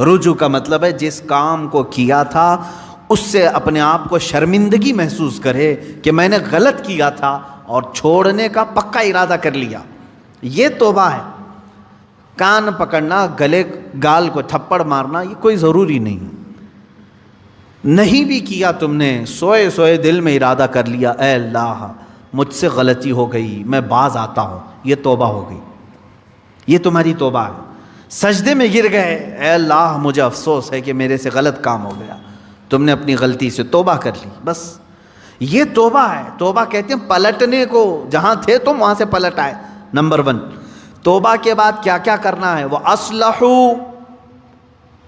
رجوع کا مطلب ہے جس کام کو کیا تھا اس سے اپنے آپ کو شرمندگی محسوس کرے کہ میں نے غلط کیا تھا اور چھوڑنے کا پکا ارادہ کر لیا، یہ توبہ ہے۔ کان پکڑنا، گلے گال کو تھپڑ مارنا یہ کوئی ضروری نہیں بھی کیا، تم نے سوئے سوئے دل میں ارادہ کر لیا اے اللہ مجھ سے غلطی ہو گئی، میں باز آتا ہوں، یہ توبہ ہو گئی، یہ تمہاری توبہ ہے۔ سجدے میں گر گئے، اے اللہ مجھے افسوس ہے کہ میرے سے غلط کام ہو گیا، تم نے اپنی غلطی سے توبہ کر لی، بس یہ توبہ ہے۔ توبہ کہتے ہیں پلٹنے کو، جہاں تھے تم وہاں سے پلٹ آئے۔ نمبر 1، توبہ کے بعد کیا کیا کرنا ہے؟ وہ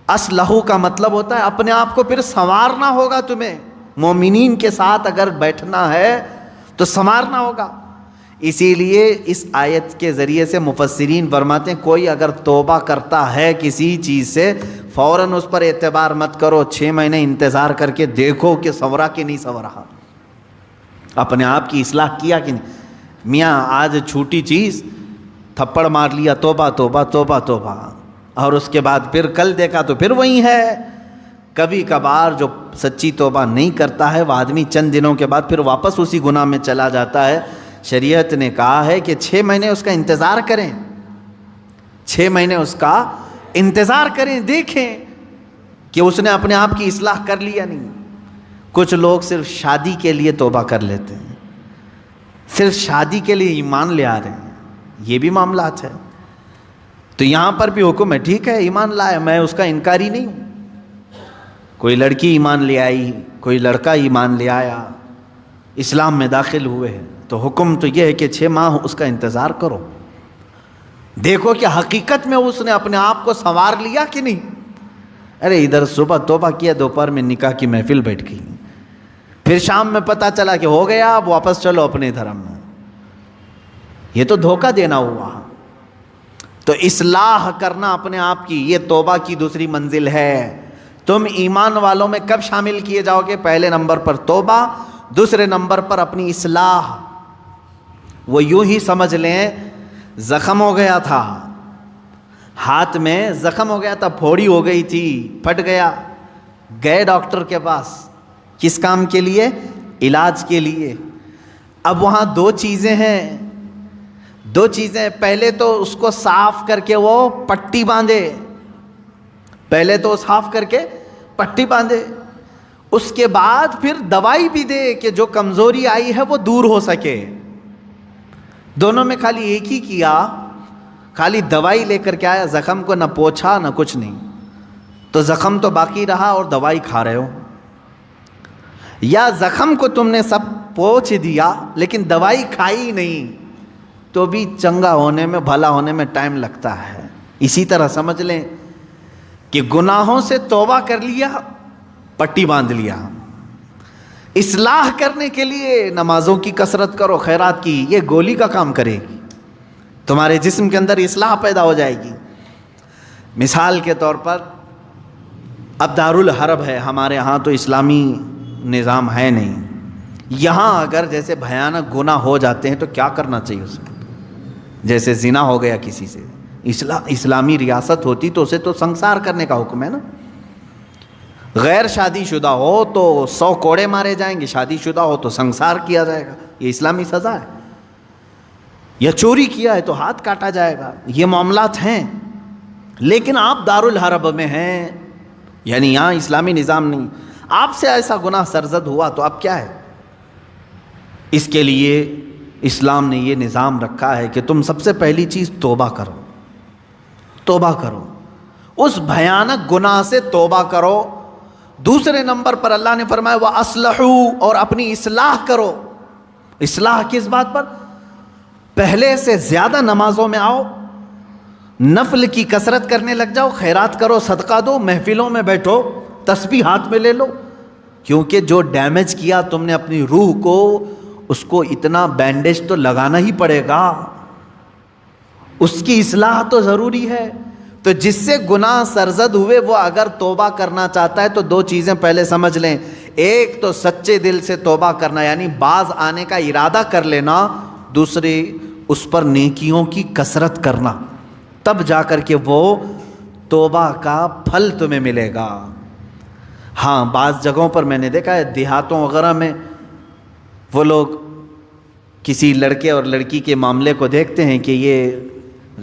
اصلحو کا مطلب ہوتا ہے اپنے آپ کو پھر سنوارنا ہوگا تمہیں۔ مومنین کے ساتھ اگر بیٹھنا ہے تو سنوارنا ہوگا۔ اسی لیے اس آیت کے ذریعے سے مفسرین فرماتے ہیں کوئی اگر توبہ کرتا ہے کسی چیز سے، فوراً اس پر اعتبار مت کرو، 6 مہینے انتظار کر کے دیکھو کہ سنورا کہ نہیں سنورا، اپنے آپ کی اصلاح کیا کہ نہیں۔ میاں آج چھوٹی چیز تھپڑ مار لیا، توبہ توبہ توبہ توبہ، اور اس کے بعد پھر کل دیکھا تو پھر وہی ہے۔ کبھی کبھار جو سچی توبہ نہیں کرتا ہے وہ آدمی چند دنوں کے بعد پھر واپس اسی گناہ میں چلا جاتا ہے۔ شریعت نے کہا ہے کہ 6 مہینے اس کا انتظار کریں، 6 مہینے اس کا انتظار کریں، دیکھیں کہ اس نے اپنے آپ کی اصلاح کر لی یا نہیں۔ کچھ لوگ صرف شادی کے لیے توبہ کر لیتے ہیں، صرف شادی کے لیے ایمان لے آ رہے ہیں، یہ بھی معاملات ہے۔ تو یہاں پر بھی حکم ہے، ٹھیک ہے ایمان لائے، میں اس کا انکاری نہیں ہوں۔ کوئی لڑکی ایمان لے آئی، کوئی لڑکا ایمان لے آیا، اسلام میں داخل ہوئے ہیں، تو حکم تو یہ ہے کہ 6 ماہ اس کا انتظار کرو، دیکھو کہ حقیقت میں اس نے اپنے آپ کو سنوار لیا کہ نہیں۔ ارے ادھر صبح توبہ کیا، دوپہر میں نکاح کی محفل بیٹھ گئی، پھر شام میں پتہ چلا کہ ہو گیا، اب واپس چلو اپنے دھرم میں، یہ تو دھوکہ دینا ہوا۔ تو اصلاح کرنا اپنے آپ کی، یہ توبہ کی دوسری منزل ہے۔ تم ایمان والوں میں کب شامل کیے جاؤ گے؟ پہلے نمبر پر توبہ، دوسرے نمبر پر اپنی اصلاح۔ وہ یوں ہی سمجھ لیں زخم ہو گیا تھا، ہاتھ میں زخم ہو گیا تھا، پھوڑی ہو گئی تھی، پھٹ گیا، گئے ڈاکٹر کے پاس، کس کام کے لیے؟ علاج کے لیے۔ اب وہاں دو چیزیں ہیں، پہلے تو اس کو صاف کر کے وہ پٹی باندھے، اس کے بعد پھر دوائی بھی دے کہ جو کمزوری آئی ہے وہ دور ہو سکے۔ دونوں میں خالی ایک ہی کیا، خالی دوائی لے کر کے آیا، زخم کو نہ پوچھا نہ کچھ نہیں، تو زخم تو باقی رہا اور دوائی کھا رہے ہو، یا زخم کو تم نے سب پوچھ دیا لیکن دوائی کھائی نہیں، تو بھی چنگا ہونے میں، بھلا ہونے میں ٹائم لگتا ہے۔ اسی طرح سمجھ لیں کہ گناہوں سے توبہ کر لیا، پٹی باندھ لیا، اصلاح کرنے کے لیے نمازوں کی کثرت کرو، خیرات کی، یہ گولی کا کام کرے گی، تمہارے جسم کے اندر اصلاح پیدا ہو جائے گی۔ مثال کے طور پر اب دارالحرب ہے ہمارے ہاں، تو اسلامی نظام ہے نہیں، یہاں اگر جیسے بھیانک گناہ ہو جاتے ہیں تو کیا کرنا چاہیے اسے؟ جیسے زنا ہو گیا کسی سے، اسلامی ریاست ہوتی تو اسے تو سنسار کرنے کا حکم ہے نا۔ غیر شادی شدہ ہو تو 100 کوڑے مارے جائیں گے، شادی شدہ ہو تو سنسار کیا جائے گا، یہ اسلامی سزا ہے۔ یا چوری کیا ہے تو ہاتھ کاٹا جائے گا، یہ معاملات ہیں۔ لیکن آپ دارالحرب میں ہیں، یعنی یہاں اسلامی نظام نہیں، آپ سے ایسا گناہ سرزد ہوا تو اب کیا ہے؟ اس کے لیے اسلام نے یہ نظام رکھا ہے کہ تم سب سے پہلی چیز توبہ کرو، اس بھیانک گناہ سے توبہ کرو۔ دوسرے نمبر پر اللہ نے فرمایا وَأَصْلَحُوا، اور اپنی اصلاح کرو۔ اصلاح کس بات پر؟ پہلے سے زیادہ نمازوں میں آؤ، نفل کی کثرت کرنے لگ جاؤ، خیرات کرو، صدقہ دو، محفلوں میں بیٹھو، تسبیح ہاتھ میں لے لو، کیونکہ جو ڈیمیج کیا تم نے اپنی روح کو، اس کو اتنا بینڈیج تو لگانا ہی پڑے گا، اس کی اصلاح تو ضروری ہے۔ تو جس سے گناہ سرزد ہوئے وہ اگر توبہ کرنا چاہتا ہے تو دو چیزیں پہلے سمجھ لیں، ایک تو سچے دل سے توبہ کرنا، یعنی باز آنے کا ارادہ کر لینا، دوسری اس پر نیکیوں کی کثرت کرنا، تب جا کر کے وہ توبہ کا پھل تمہیں ملے گا۔ ہاں بعض جگہوں پر میں نے دیکھا ہے، دیہاتوں وغیرہ میں وہ لوگ کسی لڑکے اور لڑکی کے معاملے کو دیکھتے ہیں کہ یہ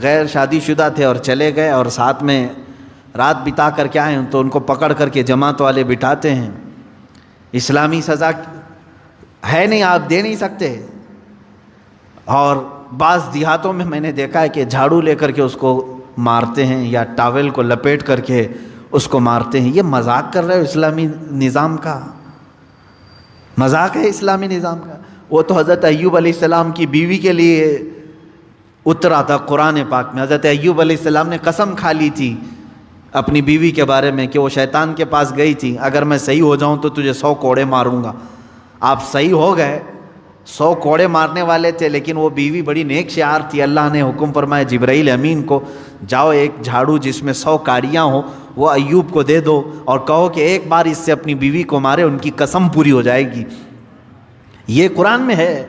غیر شادی شدہ تھے اور چلے گئے اور ساتھ میں رات بتا کر کے آئے، تو ان کو پکڑ کر کے جماعت والے بٹھاتے ہیں۔ اسلامی سزا ہے نہیں، آپ دے نہیں سکتے۔ اور بعض دیہاتوں میں نے دیکھا ہے کہ جھاڑو لے کر کے اس کو مارتے ہیں، یا ٹاول کو لپیٹ کر کے اس کو مارتے ہیں۔ یہ مذاق کر رہے ہو اسلامی نظام کا؟ مذاق ہے اسلامی نظام کا؟ وہ تو حضرت ایوب علیہ السلام کی بیوی کے لیے اترا تھا قرآن پاک میں۔ حضرت ایوب علیہ السلام نے قسم کھا لی تھی اپنی بیوی کے بارے میں کہ وہ شیطان کے پاس گئی تھی، اگر میں صحیح ہو جاؤں تو تجھے 100 کوڑے ماروں گا۔ آپ صحیح ہو گئے، 100 کوڑے مارنے والے تھے، لیکن وہ بیوی بڑی نیک شعار تھی۔ اللہ نے حکم فرمایا جبرائیل امین کو، جاؤ ایک جھاڑو جس میں 100 کاڑیاں ہوں وہ ایوب کو دے دو اور کہو کہ ایک بار اس سے اپنی بیوی کو مارے، ان کی قسم پوری ہو جائے گی۔ یہ قرآن میں ہے۔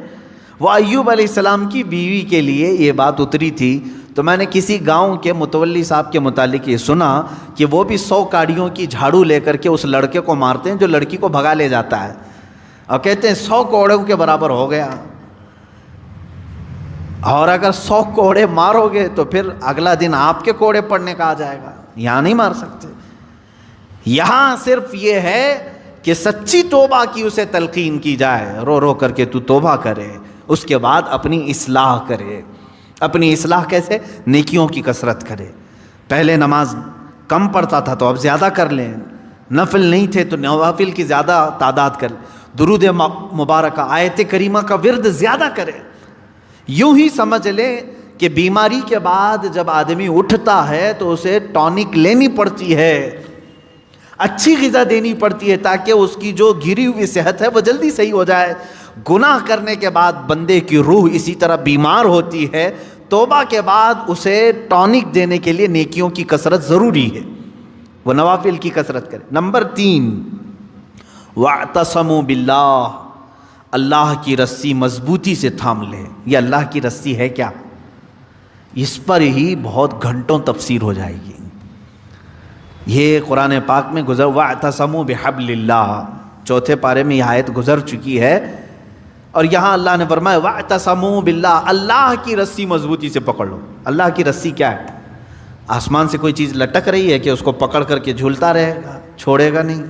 وہ ایوب علیہ السلام کی بیوی کے لیے یہ بات اتری تھی۔ تو میں نے کسی گاؤں کے متولی صاحب کے متعلق یہ سنا کہ وہ بھی 100 کاڑیوں کی جھاڑو لے کر کے اس لڑکے کو مارتے ہیں جو لڑکی کو بھگا لے جاتا ہے، اور کہتے ہیں 100 کوڑوں کے برابر ہو گیا۔ اور اگر 100 کوڑے مارو گے تو پھر اگلا دن آپ کے کوڑے پڑنے کا آ جائے گا، یہاں نہیں مار سکتے۔ یہاں صرف یہ ہے کہ سچی توبہ کی اسے تلقین کی جائے، رو رو کر کے تو توبہ کرے، اس کے بعد اپنی اصلاح کرے۔ اپنی اصلاح کیسے؟ نیکیوں کی کثرت کرے۔ پہلے نماز کم پڑھتا تھا تو اب زیادہ کر لیں، نفل نہیں تھے تو نوافل کی زیادہ تعداد کر لیں، درود مبارکہ آیت کریمہ کا ورد زیادہ کرے۔ یوں ہی سمجھ لیں کہ بیماری کے بعد جب آدمی اٹھتا ہے تو اسے ٹونک لینی پڑتی ہے، اچھی غذا دینی پڑتی ہے تاکہ اس کی جو گری ہوئی صحت ہے وہ جلدی صحیح ہو جائے۔ گناہ کرنے کے بعد بندے کی روح اسی طرح بیمار ہوتی ہے، توبہ کے بعد اسے ٹونک دینے کے لیے نیکیوں کی کثرت ضروری ہے، وہ نوافل کی کثرت کرے۔ نمبر 3، وَاعْتَصَمُوا بِاللَّهِ، اللہ کی رسی مضبوطی سے تھام لے۔ یہ اللہ کی رسی ہے کیا؟ اس پر ہی بہت گھنٹوں تفسیر ہو جائے گی. یہ قرآن پاک میں گزر وَاعْتَصَمُوا بِحَبْلِ اللَّهِ، چوتھے پارے میں یہ آیت گزر چکی ہے، اور یہاں اللہ نے فرمایا وَاعْتَصَمُوا بِاللَّهِ، اللہ کی رسی مضبوطی سے پکڑ لو. اللہ کی رسی کیا ہے؟ آسمان سے کوئی چیز لٹک رہی ہے کہ اس کو پکڑ کر کے جھولتا رہے گا، چھوڑے گا نہیں.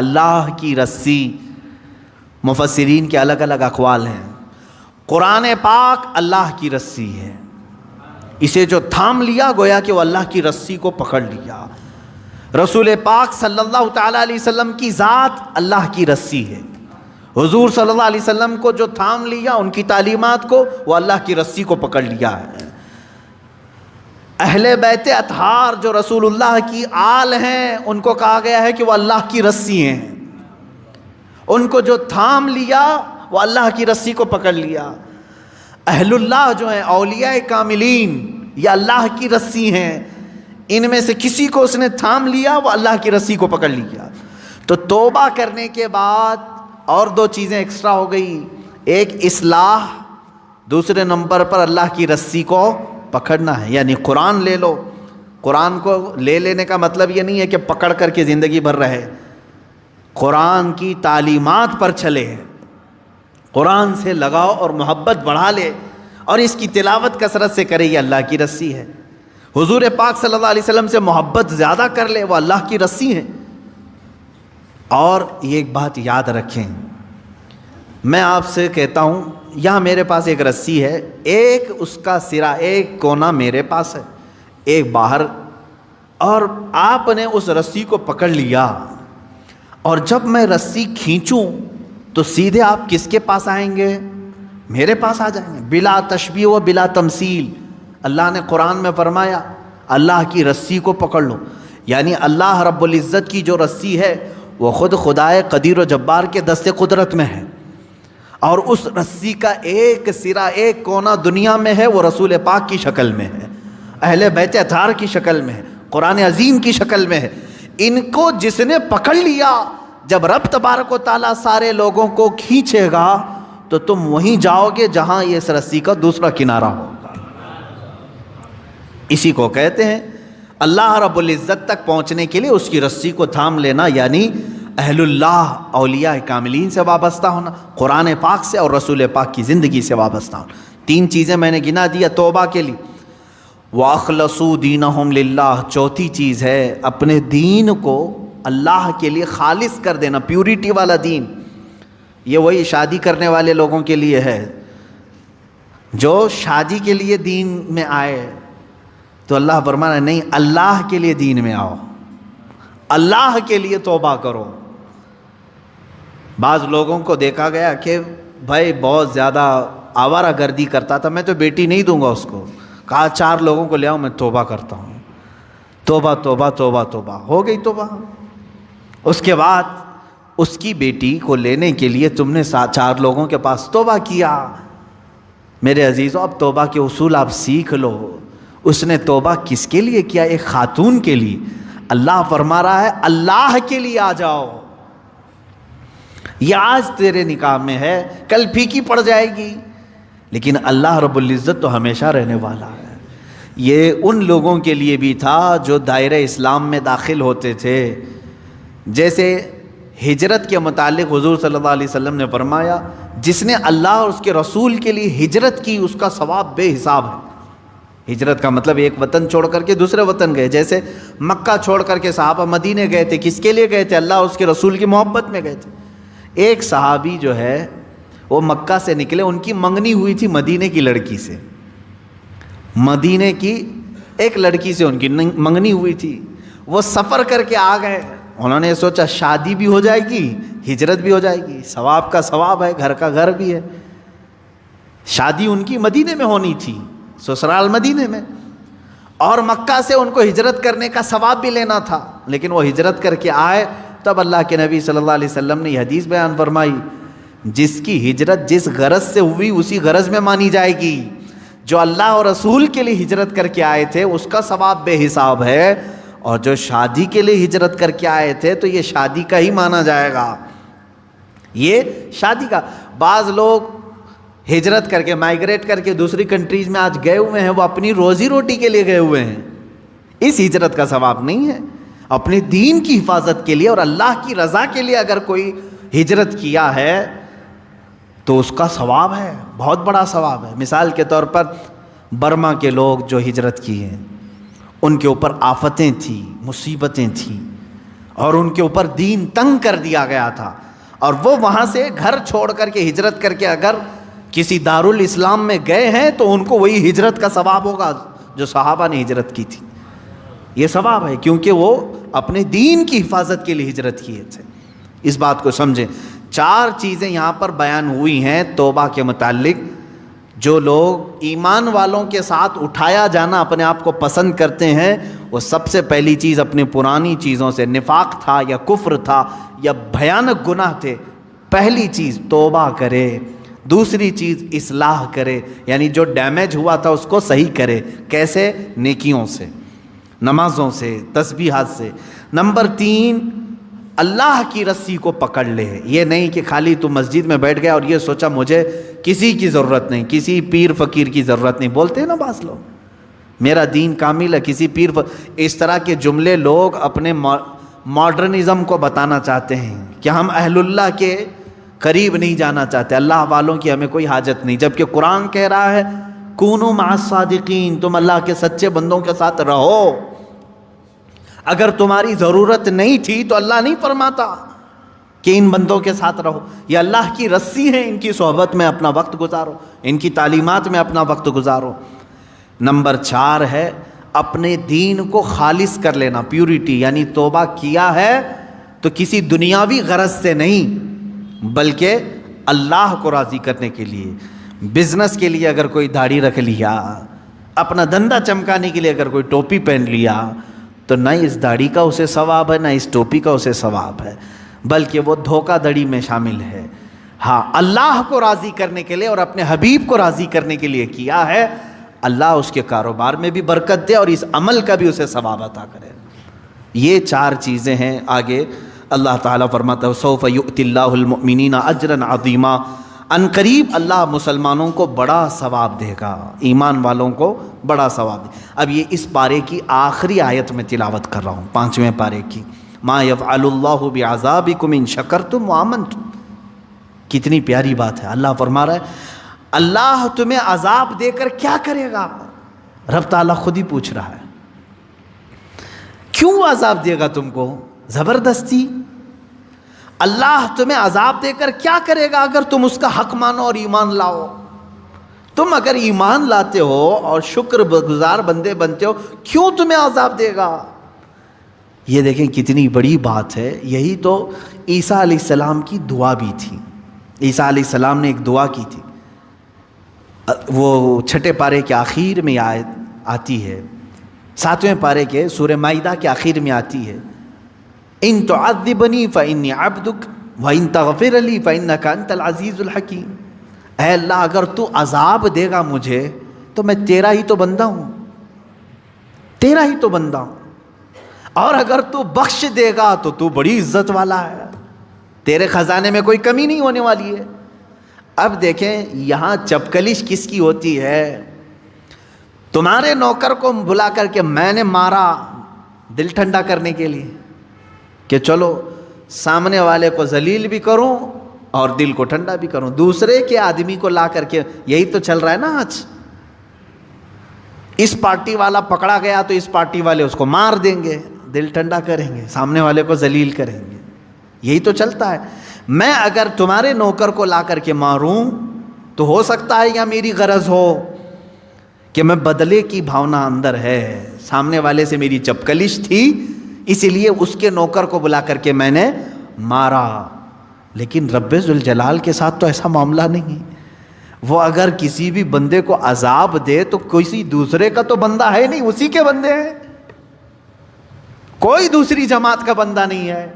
اللہ کی رسی، مفسرین کے الگ الگ اقوال ہیں. قرآن پاک اللہ کی رسی ہے، اسے جو تھام لیا گویا کہ وہ اللہ کی رسی کو پکڑ لیا. رسول پاک صلی اللہ تعالیٰ علیہ وسلم کی ذات اللہ کی رسی ہے. حضور صلی اللہ علیہ وسلم کو جو تھام لیا، ان کی تعلیمات کو، وہ اللہ کی رسی کو پکڑ لیا ہے. اہل بیت اطہار جو رسول اللہ کی آل ہیں، ان کو کہا گیا ہے کہ وہ اللہ کی رسی ہیں. ان کو جو تھام لیا وہ اللہ کی رسی کو پکڑ لیا. اہل اللہ جو ہیں، اولیاء کاملین، یہ اللہ کی رسی ہیں. ان میں سے کسی کو اس نے تھام لیا، وہ اللہ کی رسی کو پکڑ لیا. تو توبہ کرنے کے بعد اور دو چیزیں ایکسٹرا ہو گئی. ایک اصلاح، دوسرے نمبر پر اللہ کی رسی کو پکڑنا ہے. یعنی قرآن لے لو. قرآن کو لے لینے کا مطلب یہ نہیں ہے کہ پکڑ کر کے زندگی بھر رہے. قرآن کی تعلیمات پر چلے، قرآن سے لگاؤ اور محبت بڑھا لے، اور اس کی تلاوت کثرت سے کرے. یہ اللہ کی رسی ہے. حضور پاک صلی اللہ علیہ وسلم سے محبت زیادہ کر لے، وہ اللہ کی رسی ہے. اور یہ ایک بات یاد رکھیں، میں آپ سے کہتا ہوں، یہاں میرے پاس ایک رسی ہے، ایک اس کا سرا، ایک کونا میرے پاس ہے، ایک باہر، اور آپ نے اس رسی کو پکڑ لیا، اور جب میں رسی کھینچوں تو سیدھے آپ کس کے پاس آئیں گے؟ میرے پاس آ جائیں گے، بلا تشبیہ و بلا تمثیل. اللہ نے قرآن میں فرمایا اللہ کی رسی کو پکڑ لو. یعنی اللہ رب العزت کی جو رسی ہے وہ خود خدائے قدیر و جبار کے دست قدرت میں ہے، اور اس رسی کا ایک سرا، ایک کونا دنیا میں ہے، وہ رسول پاک کی شکل میں ہے، اہل بیت اطہار کی شکل میں ہے، قرآن عظیم کی شکل میں ہے. ان کو جس نے پکڑ لیا، جب رب تبارک و تعالیٰ سارے لوگوں کو کھینچے گا تو تم وہیں جاؤ گے جہاں یہ اس رسی کا دوسرا کنارہ ہوگا. اسی کو کہتے ہیں اللہ رب العزت تک پہنچنے کے لیے اس کی رسی کو تھام لینا، یعنی اہل اللہ، اولیاء کاملین سے وابستہ ہونا، قرآن پاک سے اور رسول پاک کی زندگی سے وابستہ ہونا. 3 چیزیں میں نے گنا دیا توبہ کے لیے. وَأَخْلَصُوا دِينَهُمْ لِلَّهِ، چوتھی چیز ہے اپنے دین کو اللہ کے لیے خالص کر دینا، پیورٹی والا دین. یہ وہی شادی کرنے والے لوگوں کے لیے ہے، جو شادی کے لیے دین میں آئے تو اللہ فرمانا نہیں، اللہ کے لیے دین میں آؤ، اللہ کے لیے توبہ کرو. بعض لوگوں کو دیکھا گیا کہ بھائی بہت زیادہ آوارہ گردی کرتا تھا، میں تو بیٹی نہیں دوں گا اس کو. کہا 4 لوگوں کو لے آؤ، میں توبہ کرتا ہوں. توبہ توبہ توبہ توبہ، ہو گئی توبہ. اس کے بعد اس کی بیٹی کو لینے کے لیے تم نے 4 لوگوں کے پاس توبہ کیا. میرے عزیزوں، اب توبہ کے اصول آپ سیکھ لو. اس نے توبہ کس کے لیے کیا؟ ایک خاتون کے لیے. اللہ فرما رہا ہے اللہ کے لیے آ جاؤ. یہ آج تیرے نکاح میں ہے، کل پھیکی پڑ جائے گی، لیکن اللہ رب العزت تو ہمیشہ رہنے والا ہے. یہ ان لوگوں کے لیے بھی تھا جو دائرہ اسلام میں داخل ہوتے تھے. جیسے ہجرت کے متعلق حضور صلی اللہ علیہ وسلم نے فرمایا جس نے اللہ اور اس کے رسول کے لیے ہجرت کی اس کا ثواب بے حساب ہے. ہجرت کا مطلب ایک وطن چھوڑ کر کے دوسرے وطن گئے. جیسے مکہ چھوڑ کر کے صحابہ مدینے گئے تھے، کس کے لیے گئے تھے؟ اللہ اور اس کے رسول کی محبت میں گئے تھے. ایک صحابی جو ہے وہ مکہ سے نکلے، ان کی منگنی ہوئی تھی مدینے کی لڑکی سے. مدینے کی ایک لڑکی سے ان کی منگنی ہوئی تھی. وہ سفر کر کے آ گئے. انہوں نے سوچا شادی بھی ہو جائے گی، ہجرت بھی ہو جائے گی، ثواب کا ثواب ہے، گھر کا گھر بھی ہے. شادی ان کی مدینے میں ہونی تھی، سسرال مدینے میں، اور مکہ سے ان کو ہجرت کرنے کا ثواب بھی لینا تھا. لیکن وہ ہجرت کر کے آئے، تب اللہ کے نبی صلی اللہ علیہ وسلم نے یہ حدیث بیان فرمائی، جس کی ہجرت جس غرض سے ہوئی اسی غرض میں مانی جائے گی. جو اللہ اور رسول کے لیے ہجرت کر کے آئے تھے اس کا ثواب بے حساب ہے، اور جو شادی کے لیے ہجرت کر کے آئے تھے تو یہ شادی کا ہی مانا جائے گا. یہ شادی کا. بعض لوگ ہجرت کر کے مائیگریٹ کر کے دوسری کنٹریز میں آج گئے ہوئے ہیں، وہ اپنی روزی روٹی کے لیے گئے ہوئے ہیں، اس ہجرت کا ثواب نہیں ہے۔ اپنے دین کی حفاظت کے لیے اور اللہ کی رضا کے لیے اگر کوئی ہجرت کیا ہے تو اس کا ثواب ہے، بہت بڑا ثواب ہے۔ مثال کے طور پر برما کے لوگ جو ہجرت کی ہیں، ان کے اوپر آفتیں تھیں، مصیبتیں تھیں، اور ان کے اوپر دین تنگ کر دیا گیا تھا، اور وہ وہاں سے گھر چھوڑ کر کے ہجرت کر کے اگر کسی دارالاسلام میں گئے ہیں تو ان کو وہی ہجرت کا ثواب ہوگا جو صحابہ نے ہجرت کی تھی۔ یہ ثواب ہے کیونکہ وہ اپنے دین کی حفاظت کے لیے ہجرت کیے تھے۔ اس بات کو سمجھیں۔ 4 چیزیں یہاں پر بیان ہوئی ہیں توبہ کے متعلق۔ جو لوگ ایمان والوں کے ساتھ اٹھایا جانا اپنے آپ کو پسند کرتے ہیں، وہ سب سے پہلی چیز اپنی پرانی چیزوں سے، نفاق تھا یا کفر تھا یا بھیانک گناہ تھے، پہلی چیز توبہ کرے۔ دوسری چیز اصلاح کرے، یعنی جو ڈیمیج ہوا تھا اس کو صحیح کرے۔ کیسے؟ نیکیوں سے، نمازوں سے، تسبیحات سے۔ نمبر 3، اللہ کی رسی کو پکڑ لے۔ یہ نہیں کہ خالی تو مسجد میں بیٹھ گیا اور یہ سوچا مجھے کسی کی ضرورت نہیں، کسی پیر فقیر کی ضرورت نہیں۔ بولتے ہیں نا بعض لوگ، میرا دین کامل ہے، کسی پیر اس طرح کے جملے لوگ اپنے ماڈرنزم کو بتانا چاہتے ہیں کہ ہم اہل اللہ کے قریب نہیں جانا چاہتے، اللہ والوں کی ہمیں کوئی حاجت نہیں، جبکہ قرآن کہہ رہا ہے کونوا مع الصادقین، تم اللہ کے سچے بندوں کے ساتھ رہو۔ اگر تمہاری ضرورت نہیں تھی تو اللہ نہیں فرماتا کہ ان بندوں کے ساتھ رہو، یہ اللہ کی رسی ہے، ان کی صحبت میں اپنا وقت گزارو، ان کی تعلیمات میں اپنا وقت گزارو۔ نمبر 4 ہے اپنے دین کو خالص کر لینا، پیورٹی، یعنی توبہ کیا ہے تو کسی دنیاوی غرض سے نہیں بلکہ اللہ کو راضی کرنے کے لیے۔ بزنس کے لیے اگر کوئی داڑھی رکھ لیا، اپنا دھندا چمکانے کے لیے اگر کوئی ٹوپی پہن لیا، تو نہ اس داڑھی کا اسے ثواب ہے نہ اس ٹوپی کا اسے ثواب ہے، بلکہ وہ دھوکہ دڑی میں شامل ہے۔ ہاں، اللہ کو راضی کرنے کے لیے اور اپنے حبیب کو راضی کرنے کے لیے کیا ہے، اللہ اس کے کاروبار میں بھی برکت دے اور اس عمل کا بھی اسے ثواب عطا کرے۔ یہ 4 چیزیں ہیں۔ آگے اللہ تعالیٰ فرماتا ہے سوف یؤتی اللہ المؤمنین اجرا عظیما، ان قریب اللہ مسلمانوں کو بڑا ثواب دے گا، ایمان والوں کو بڑا ثواب دے۔ اب یہ اس پارے کی آخری آیت میں تلاوت کر رہا ہوں، 5ویں پارے کی، ما یفعل اللہ بعذابکم ان شکرتم وآمنتم۔ کتنی پیاری بات ہے، اللہ فرما رہا ہے اللہ تمہیں عذاب دے کر کیا کرے گا؟ رب تعالیٰ خود ہی پوچھ رہا ہے کیوں عذاب دے گا تم کو؟ زبردستی اللہ تمہیں عذاب دے کر کیا کرے گا اگر تم اس کا حق مانو اور ایمان لاؤ؟ تم اگر ایمان لاتے ہو اور شکر گزار بندے بنتے ہو، کیوں تمہیں عذاب دے گا؟ یہ دیکھیں کتنی بڑی بات ہے۔ یہی تو عیسیٰ علیہ السلام کی دعا بھی تھی۔ عیسیٰ علیہ السلام نے ایک دعا کی تھی، وہ 6 پارے کے آخر میں آیت آتی ہے، 7ویں پارے کے سورہ مائدہ کے آخر میں آتی ہے، ان تعذبنی فانی عبدک وان تغفر لی فانک انت العزیز الحکیم۔ اے اللہ اگر تو عذاب دے گا مجھے تو میں تیرا ہی تو بندہ ہوں، تیرا ہی تو بندہ ہوں، اور اگر تو بخش دے گا تو تو بڑی عزت والا ہے، تیرے خزانے میں کوئی کمی نہیں ہونے والی ہے۔ اب دیکھیں یہاں چپکلش کس کی ہوتی ہے؟ تمہارے نوکر کو بلا کر کے میں نے مارا دل ٹھنڈا کرنے کے لیے کہ چلو سامنے والے کو ذلیل بھی کروں اور دل کو ٹھنڈا بھی کروں، دوسرے کے آدمی کو لا کر کے، یہی تو چل رہا ہے نا آج۔ اس پارٹی والا پکڑا گیا تو اس پارٹی والے اس کو مار دیں گے، دل ٹھنڈا کریں گے، سامنے والے کو ذلیل کریں گے، یہی تو چلتا ہے۔ میں اگر تمہارے نوکر کو لا کر کے ماروں تو ہو سکتا ہے یا میری غرض ہو کہ میں بدلے کی بھاونا اندر ہے، سامنے والے سے میری چپکلش تھی اسی لیے اس کے نوکر کو بلا کر کے میں نے مارا۔ لیکن رب ذوالجلال کے ساتھ تو ایسا معاملہ نہیں، وہ اگر کسی بھی بندے کو عذاب دے تو کسی دوسرے کا تو بندہ ہے نہیں، اسی کے بندے ہیں، کوئی دوسری جماعت کا بندہ نہیں ہے۔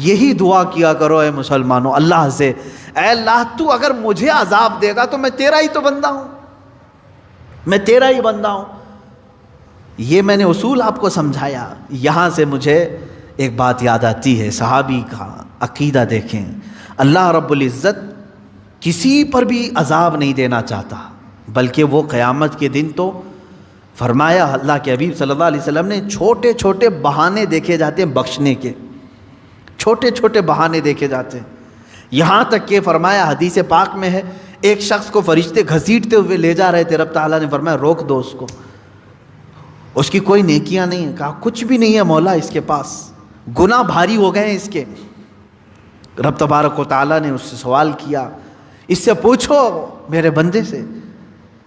یہی دعا کیا کرو اے مسلمانوں اللہ سے، اے اللہ تو اگر مجھے عذاب دے گا تو میں تیرا ہی تو بندہ ہوں، میں تیرا ہی بندہ ہوں۔ یہ میں نے اصول آپ کو سمجھایا۔ یہاں سے مجھے ایک بات یاد آتی ہے، صحابی کا عقیدہ دیکھیں۔ اللہ رب العزت کسی پر بھی عذاب نہیں دینا چاہتا، بلکہ وہ قیامت کے دن تو فرمایا اللہ کے حبیب صلی اللہ علیہ وسلم نے چھوٹے چھوٹے بہانے دیکھے جاتے ہیں بخشنے کے، چھوٹے چھوٹے بہانے دیکھے جاتے ہیں، یہاں تک کہ فرمایا حدیث پاک میں ہے ایک شخص کو فرشتے گھسیٹتے ہوئے لے جا رہے تھے، رب تعالیٰ نے فرمایا روک دو اس کو، اس کی کوئی نیکیاں نہیں ہیں، کہا کچھ بھی نہیں ہے مولا اس کے پاس، گناہ بھاری ہو گئے ہیں اس کے۔ رب تبارک و تعالیٰ نے اس سے سوال کیا، اس سے پوچھو میرے بندے سے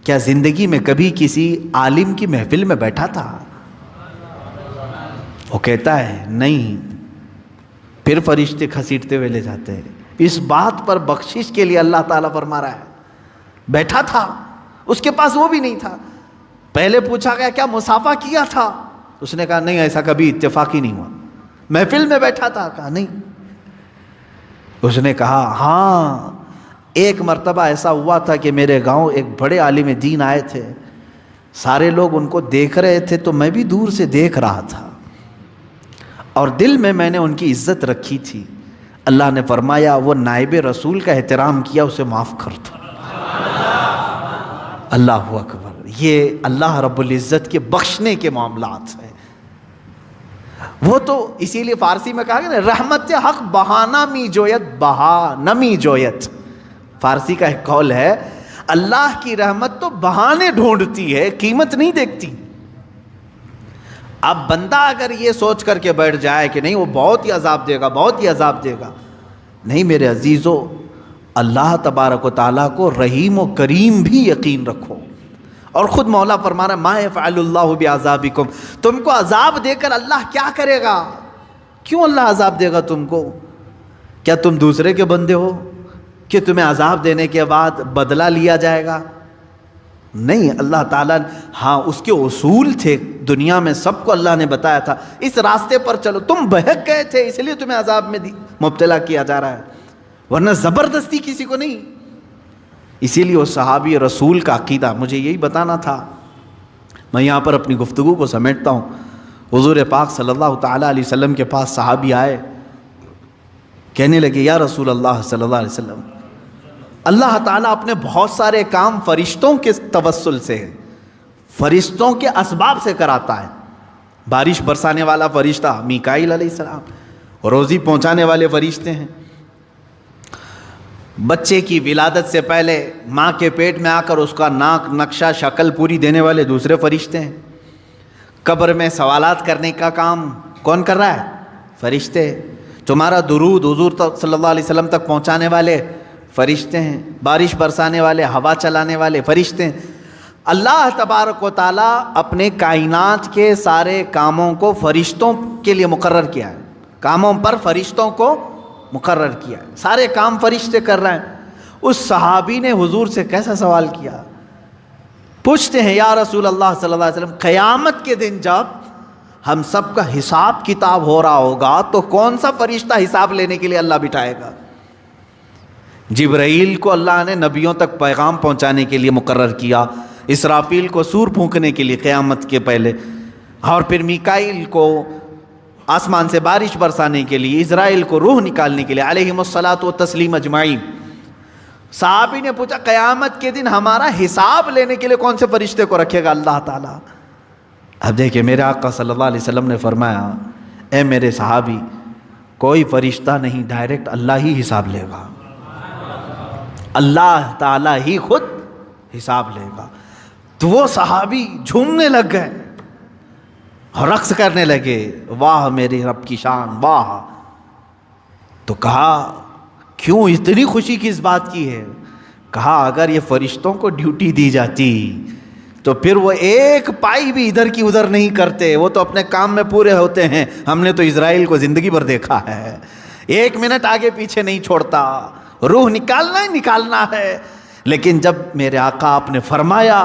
کیا زندگی میں کبھی کسی عالم کی محفل میں بیٹھا تھا؟ وہ کہتا ہے نہیں۔ پھر فرشتے گھسیٹتے ہوئے لے جاتے ہیں، اس بات پر بخشش کے لیے اللہ تعالیٰ فرما رہا ہے بیٹھا تھا، اس کے پاس وہ بھی نہیں تھا۔ پہلے پوچھا گیا کیا مصافحہ کیا تھا؟ اس نے کہا نہیں، ایسا کبھی اتفاق ہی نہیں ہوا۔ محفل میں بیٹھا تھا؟ کہا نہیں۔ اس نے کہا ہاں ایک مرتبہ ایسا ہوا تھا کہ میرے گاؤں ایک بڑے عالم دین آئے تھے، سارے لوگ ان کو دیکھ رہے تھے تو میں بھی دور سے دیکھ رہا تھا، اور دل میں نے ان کی عزت رکھی تھی۔ اللہ نے فرمایا وہ نائب رسول کا احترام کیا، اسے معاف کر دو۔ اللہ اکبر۔ یہ اللہ رب العزت کے بخشنے کے معاملات ہیں۔ وہ تو اسی لیے فارسی میں کہا گیا نا رحمت حق بہانہ می جویت بہا نمی جویت، فارسی کا ایک قول ہے اللہ کی رحمت تو بہانے ڈھونڈتی ہے، قیمت نہیں دیکھتی۔ اب بندہ اگر یہ سوچ کر کے بیٹھ جائے کہ نہیں وہ بہت ہی عذاب دے گا، بہت ہی عذاب دے گا، نہیں میرے عزیزو، اللہ تبارک و تعالیٰ کو رحیم و کریم بھی یقین رکھو۔ اور خود مولا فرما رہا ہے ما یفعل اللہ بعذابکم، تم کو عذاب دے کر اللہ کیا کرے گا؟ کیوں اللہ عذاب دے گا تم کو؟ کیا تم دوسرے کے بندے ہو کہ تمہیں عذاب دینے کے بعد بدلہ لیا جائے گا؟ نہیں، اللہ تعالیٰ ہاں اس کے اصول تھے دنیا میں، سب کو اللہ نے بتایا تھا اس راستے پر چلو، تم بہک گئے تھے اس لیے تمہیں عذاب میں مبتلا کیا جا رہا ہے، ورنہ زبردستی کسی کو نہیں۔ اسی لیے وہ صحابی رسول کا عقیدہ مجھے یہی بتانا تھا۔ میں یہاں پر اپنی گفتگو کو سمیٹتا ہوں۔ حضور پاک صلی اللہ تعالیٰ علیہ وسلم کے پاس صحابی آئے، کہنے لگے یا رسول اللہ صلی اللہ علیہ وسلم، اللہ تعالیٰ اپنے بہت سارے کام فرشتوں کے توسل سے، فرشتوں کے اسباب سے کراتا ہے۔ بارش برسانے والا فرشتہ میکائیل علیہ السلام، روزی پہنچانے والے فرشتے ہیں، بچے کی ولادت سے پہلے ماں کے پیٹ میں آ کر اس کا ناک نقشہ شکل پوری دینے والے دوسرے فرشتے ہیں، قبر میں سوالات کرنے کا کام کون کر رہا ہے؟ فرشتے۔ تمہارا درود حضور صلی اللہ علیہ وسلم تک پہنچانے والے فرشتے ہیں، بارش برسانے والے، ہوا چلانے والے فرشتے ہیں۔ اللہ تبارک و تعالیٰ اپنے کائنات کے سارے کاموں کو فرشتوں کے لیے مقرر کیا ہے، کاموں پر فرشتوں کو مقرر کیا ہے، سارے کام فرشتے کر رہے ہیں۔ اس صحابی نے حضور سے کیسا سوال کیا؟ پوچھتے ہیں یا رسول اللہ صلی اللہ علیہ وسلم، قیامت کے دن جب ہم سب کا حساب کتاب ہو رہا ہوگا تو کون سا فرشتہ حساب لینے کے لیے اللہ بٹھائے گا؟ جبرائیل کو اللہ نے نبیوں تک پیغام پہنچانے کے لیے مقرر کیا، اسرافیل کو سور پھونکنے کے لیے قیامت کے پہلے، اور پھر میکائیل کو آسمان سے بارش برسانے کے لیے، اسرائیل کو روح نکالنے کے لیے، علیہم الصلاۃ والتسلیم اجمعین۔ صحابی نے پوچھا قیامت کے دن ہمارا حساب لینے کے لیے کون سے فرشتے کو رکھے گا اللہ تعالیٰ؟ اب دیکھیں میرے آقا صلی اللہ علیہ وسلم نے فرمایا اے میرے صحابی، کوئی فرشتہ نہیں، ڈائریکٹ اللہ ہی حساب لے گا، اللہ تعالیٰ ہی خود حساب لے گا۔ تو وہ صحابی جھومنے لگ گئے، رقص کرنے لگے، واہ میرے رب کی شان، واہ۔ تو کہا کیوں اتنی خوشی کس بات کی ہے؟ کہا اگر یہ فرشتوں کو ڈیوٹی دی جاتی تو پھر وہ ایک پائی بھی ادھر کی ادھر نہیں کرتے، وہ تو اپنے کام میں پورے ہوتے ہیں۔ ہم نے تو اسرائیل کو زندگی بھر دیکھا ہے، ایک منٹ آگے پیچھے نہیں چھوڑتا، روح نکالنا ہی نکالنا ہے۔ لیکن جب میرے آقا آپ نے فرمایا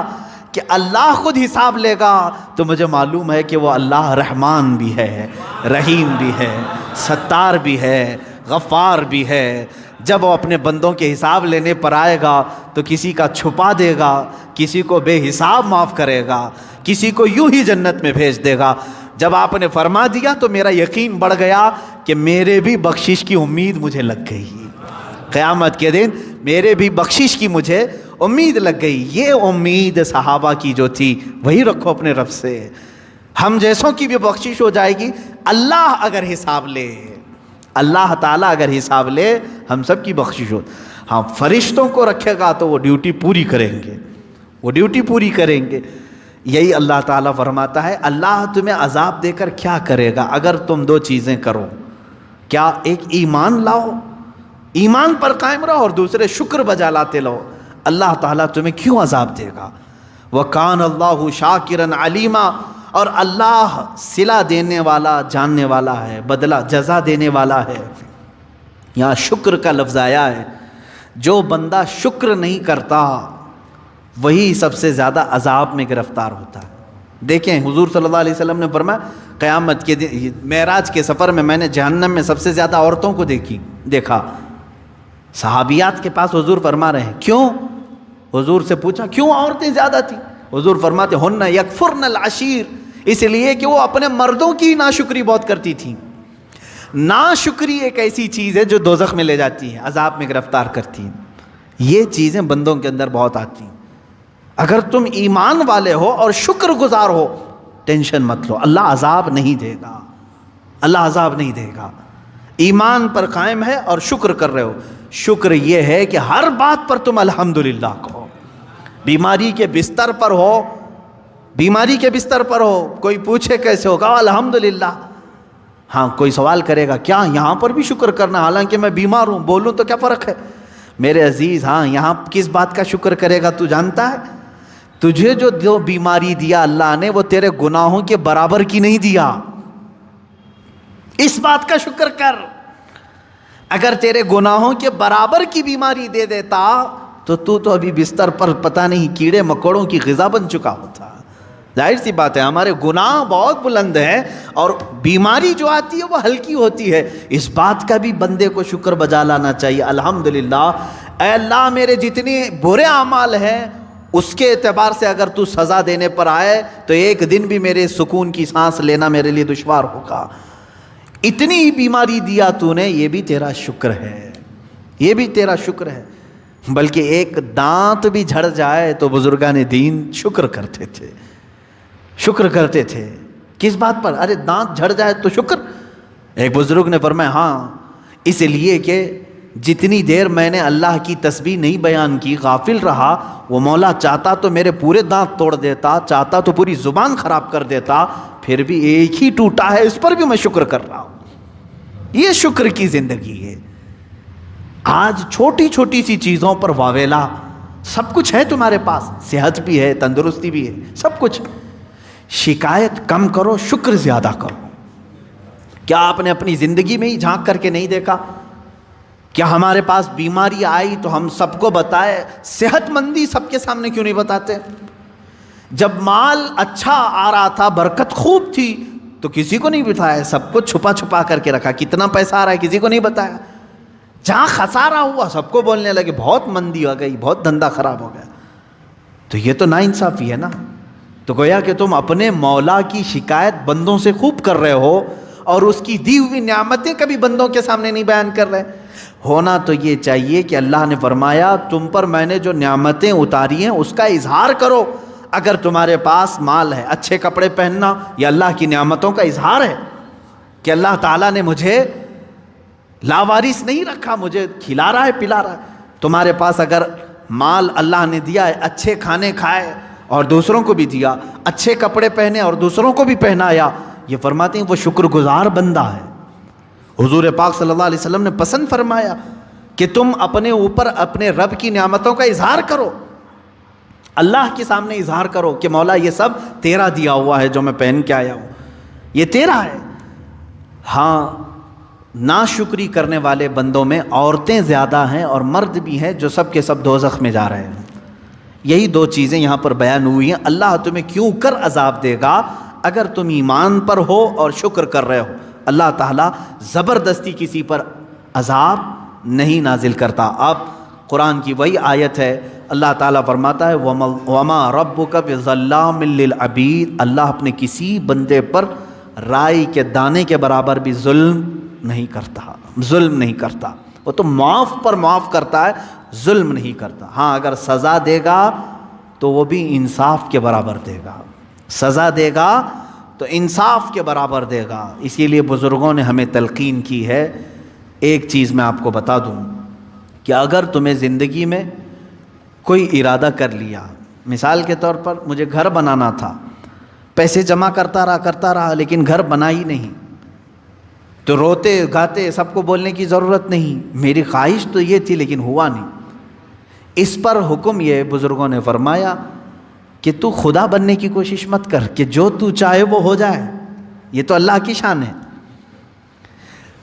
کہ اللہ خود حساب لے گا تو مجھے معلوم ہے کہ وہ اللہ رحمان بھی ہے، رحیم بھی ہے، ستار بھی ہے، غفار بھی ہے۔ جب وہ اپنے بندوں کے حساب لینے پر آئے گا تو کسی کا چھپا دے گا، کسی کو بے حساب معاف کرے گا، کسی کو یوں ہی جنت میں بھیج دے گا۔ جب آپ نے فرما دیا تو میرا یقین بڑھ گیا کہ میرے بھی بخشش کی امید مجھے لگ گئی۔ قیامت کے دن میرے بھی بخشش کی مجھے امید لگ گئی. یہ امید صحابہ کی جو تھی وہی رکھو اپنے رب سے. ہم جیسوں کی بھی بخشش ہو جائے گی. اللہ اگر حساب لے, اللہ تعالیٰ اگر حساب لے, ہم سب کی بخشش ہو. ہاں فرشتوں کو رکھے گا تو وہ ڈیوٹی پوری کریں گے, وہ ڈیوٹی پوری کریں گے. یہی اللہ تعالیٰ فرماتا ہے اللہ تمہیں عذاب دے کر کیا کرے گا اگر تم دو چیزیں کرو. کیا؟ ایک ایمان لاؤ, ایمان پر قائم رہو, اور دوسرے شکر بجا لاتے رہو. اللہ تعالیٰ تمہیں کیوں عذاب دے گا؟ وَكَانَ اللَّهُ شَاكِرًا عَلِيمًا, اور اللہ صلہ دینے والا, جاننے والا ہے, بدلہ جزا دینے والا ہے. یہاں شکر کا لفظ آیا ہے. جو بندہ شکر نہیں کرتا وہی سب سے زیادہ عذاب میں گرفتار ہوتا ہے. دیکھیں حضور صلی اللہ علیہ وسلم نے فرمایا قیامت کے دن معراج کے سفر میں نے جہنم میں سب سے زیادہ عورتوں کو دیکھا. صحابیات کے پاس حضور فرما رہے ہیں کیوں؟ حضور سے پوچھا کیوں عورتیں زیادہ تھیں؟ حضور فرماتے ہن یکفرن العشیر, اس لیے کہ وہ اپنے مردوں کی ناشکری بہت کرتی تھیں. ناشکری ایک ایسی چیز ہے جو دوزخ میں لے جاتی ہے, عذاب میں گرفتار کرتی ہے. یہ چیزیں بندوں کے اندر بہت آتی ہیں. اگر تم ایمان والے ہو اور شکر گزار ہو ٹینشن مت لو, اللہ عذاب نہیں دے گا, اللہ عذاب نہیں دے گا. ایمان پر قائم ہے اور شکر کر رہے ہو. شکر یہ ہے کہ ہر بات پر تم الحمدللہ کہو. بیماری کے بستر پر ہو, بیماری کے بستر پر ہو, کوئی پوچھے کیسے ہوگا الحمدللہ. ہاں کوئی سوال کرے گا کیا یہاں پر بھی شکر کرنا, حالانکہ میں بیمار ہوں, بولوں تو کیا فرق ہے؟ میرے عزیز ہاں یہاں کس بات کا شکر کرے گا تو جانتا ہے؟ تجھے جو بیماری دیا اللہ نے وہ تیرے گناہوں کے برابر کی نہیں دیا, اس بات کا شکر کر. اگر تیرے گناہوں کے برابر کی بیماری دے دیتا تو ابھی بستر پر پتہ نہیں کیڑے مکوڑوں کی غذا بن چکا ہوتا. ظاہر سی بات ہے ہمارے گناہ بہت بلند ہیں اور بیماری جو آتی ہے وہ ہلکی ہوتی ہے. اس بات کا بھی بندے کو شکر بجا لانا چاہیے. الحمدللہ اے اللہ میرے جتنے برے اعمال ہیں اس کے اعتبار سے اگر تو سزا دینے پر آئے تو ایک دن بھی میرے سکون کی سانس لینا میرے لیے دشوار ہوگا. اتنی بیماری دیا تو نے, یہ بھی تیرا شکر ہے, یہ بھی تیرا شکر ہے. بلکہ ایک دانت بھی جھڑ جائے تو بزرگان دین شکر کرتے تھے, شکر کرتے تھے. کس بات پر؟ ارے دانت جھڑ جائے تو شکر. ایک بزرگ نے فرمایا ہاں اس لیے کہ جتنی دیر میں نے اللہ کی تسبیح نہیں بیان کی, غافل رہا, وہ مولا چاہتا تو میرے پورے دانت توڑ دیتا, چاہتا تو پوری زبان خراب کر دیتا, پھر بھی ایک ہی ٹوٹا ہے, اس پر بھی میں شکر کر رہا ہوں. یہ شکر کی زندگی ہے. آج چھوٹی چھوٹی سی چیزوں پر واویلا, سب کچھ ہے تمہارے پاس, صحت بھی ہے, تندرستی بھی ہے, سب کچھ. شکایت کم کرو, شکر زیادہ کرو. کیا آپ نے اپنی زندگی میں ہی جھانک کر کے نہیں دیکھا؟ کیا ہمارے پاس بیماری آئی تو ہم سب کو بتائے؟ صحت مندی سب کے سامنے کیوں نہیں بتاتے؟ جب مال اچھا آ رہا تھا, برکت خوب تھی, تو کسی کو نہیں بتایا, سب کو چھپا چھپا کر کے رکھا. کتنا پیسہ آ رہا ہے کسی کو نہیں بتایا. جہاں خسارہ ہوا سب کو بولنے لگے بہت مندی ہو گئی, بہت دھندا خراب ہو گیا. تو یہ تو ناانصافی ہے نا. تو گویا کہ تم اپنے مولا کی شکایت بندوں سے خوب کر رہے ہو اور اس کی دی ہوئی نعمتیں کبھی بندوں کے سامنے نہیں بیان کر رہے. ہونا تو یہ چاہیے کہ اللہ نے فرمایا تم پر میں نے جو نعمتیں اتاری ہیں اس کا اظہار کرو. اگر تمہارے پاس مال ہے, اچھے کپڑے پہننا یہ اللہ کی نعمتوں کا اظہار ہے کہ اللہ تعالیٰ نے مجھے لاوارث نہیں رکھا, مجھے کھلا رہا ہے, پلا رہا ہے. تمہارے پاس اگر مال اللہ نے دیا ہے, اچھے کھانے کھائے اور دوسروں کو بھی دیا, اچھے کپڑے پہنے اور دوسروں کو بھی پہنایا, یہ فرماتے ہیں وہ شکر گزار بندہ ہے. حضور پاک صلی اللہ علیہ وسلم نے پسند فرمایا کہ تم اپنے اوپر اپنے رب کی نعمتوں کا اظہار کرو, اللہ کے سامنے اظہار کرو کہ مولا یہ سب تیرا دیا ہوا ہے, جو میں پہن کے آیا ہوں یہ تیرا ہے. ہاں ناشکری کرنے والے بندوں میں عورتیں زیادہ ہیں اور مرد بھی ہیں جو سب کے سب دوزخ میں جا رہے ہیں. یہی دو چیزیں یہاں پر بیان ہوئی ہیں. اللہ تمہیں کیوں کر عذاب دے گا اگر تم ایمان پر ہو اور شکر کر رہے ہو. اللہ تعالیٰ زبردستی کسی پر عذاب نہیں نازل کرتا. اب قرآن کی وہی آیت ہے, اللہ تعالیٰ فرماتا ہے وَمَا رَبُّكَ بِظَلَّامٍ لِّلْعَبِيدِ, اللہ اپنے کسی بندے پر رائی کے دانے کے برابر بھی ظلم نہیں کرتا, ظلم نہیں کرتا. وہ تو معاف پر معاف کرتا ہے، ظلم نہیں کرتا۔ ہاں اگر سزا دے گا تو وہ بھی انصاف کے برابر دے گا، سزا دے گا تو انصاف کے برابر دے گا۔ اسی لیے بزرگوں نے ہمیں تلقین کی ہے۔ ایک چیز میں آپ کو بتا دوں کہ اگر تمہیں زندگی میں کوئی ارادہ کر لیا، مثال کے طور پر مجھے گھر بنانا تھا، پیسے جمع کرتا رہا لیکن گھر بنا ہی نہیں، تو روتے گاتے سب کو بولنے کی ضرورت نہیں، میری خواہش تو یہ تھی لیکن ہوا نہیں۔ اس پر حکم یہ بزرگوں نے فرمایا کہ تو خدا بننے کی کوشش مت کر کہ جو تو چاہے وہ ہو جائے، یہ تو اللہ کی شان ہے۔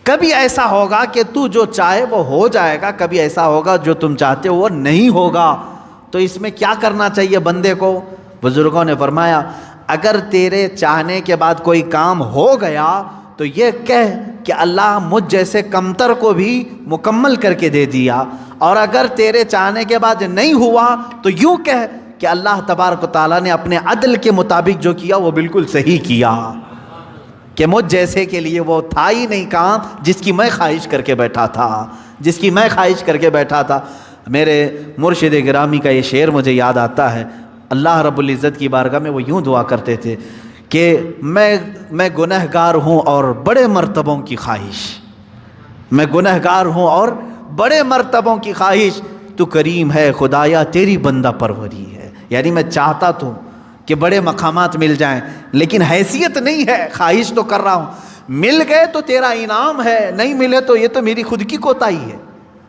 کبھی ایسا ہوگا کہ تو جو چاہے وہ ہو جائے گا، کبھی ایسا ہوگا جو تم چاہتے ہو وہ نہیں ہوگا۔ تو اس میں کیا کرنا چاہیے بندے کو؟ بزرگوں نے فرمایا اگر تیرے چاہنے کے بعد کوئی کام ہو گیا تو یہ کہہ کہ اللہ مجھ جیسے کمتر کو بھی مکمل کر کے دے دیا، اور اگر تیرے چاہنے کے بعد نہیں ہوا تو یوں کہہ کہ اللہ تبارک و تعالیٰ نے اپنے عدل کے مطابق جو کیا وہ بالکل صحیح کیا، کہ مجھ جیسے کے لیے وہ تھا ہی نہیں کام جس کی میں خواہش کر کے بیٹھا تھا۔ میرے مرشد گرامی کا یہ شعر مجھے یاد آتا ہے، اللہ رب العزت کی بارگاہ میں وہ یوں دعا کرتے تھے کہ میں گنہگار ہوں اور بڑے مرتبوں کی خواہش، میں گنہگار ہوں اور بڑے مرتبوں کی خواہش، تو کریم ہے خدایا تیری بندہ پروری ہے۔ یعنی میں چاہتا تو کہ بڑے مقامات مل جائیں لیکن حیثیت نہیں ہے، خواہش تو کر رہا ہوں، مل گئے تو تیرا انعام ہے، نہیں ملے تو یہ تو میری خود کی کوتاہی ہے،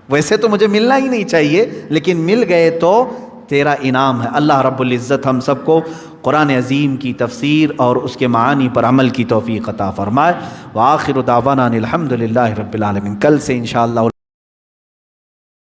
ویسے تو مجھے ملنا ہی نہیں چاہیے لیکن مل گئے تو تیرا انعام ہے۔ اللہ رب العزت ہم سب کو قرآن عظیم کی تفسیر اور اس کے معانی پر عمل کی توفیق عطا فرمائے۔ وآخر دعوانا الحمدللہ رب العالمین۔ کل سے انشاءاللہ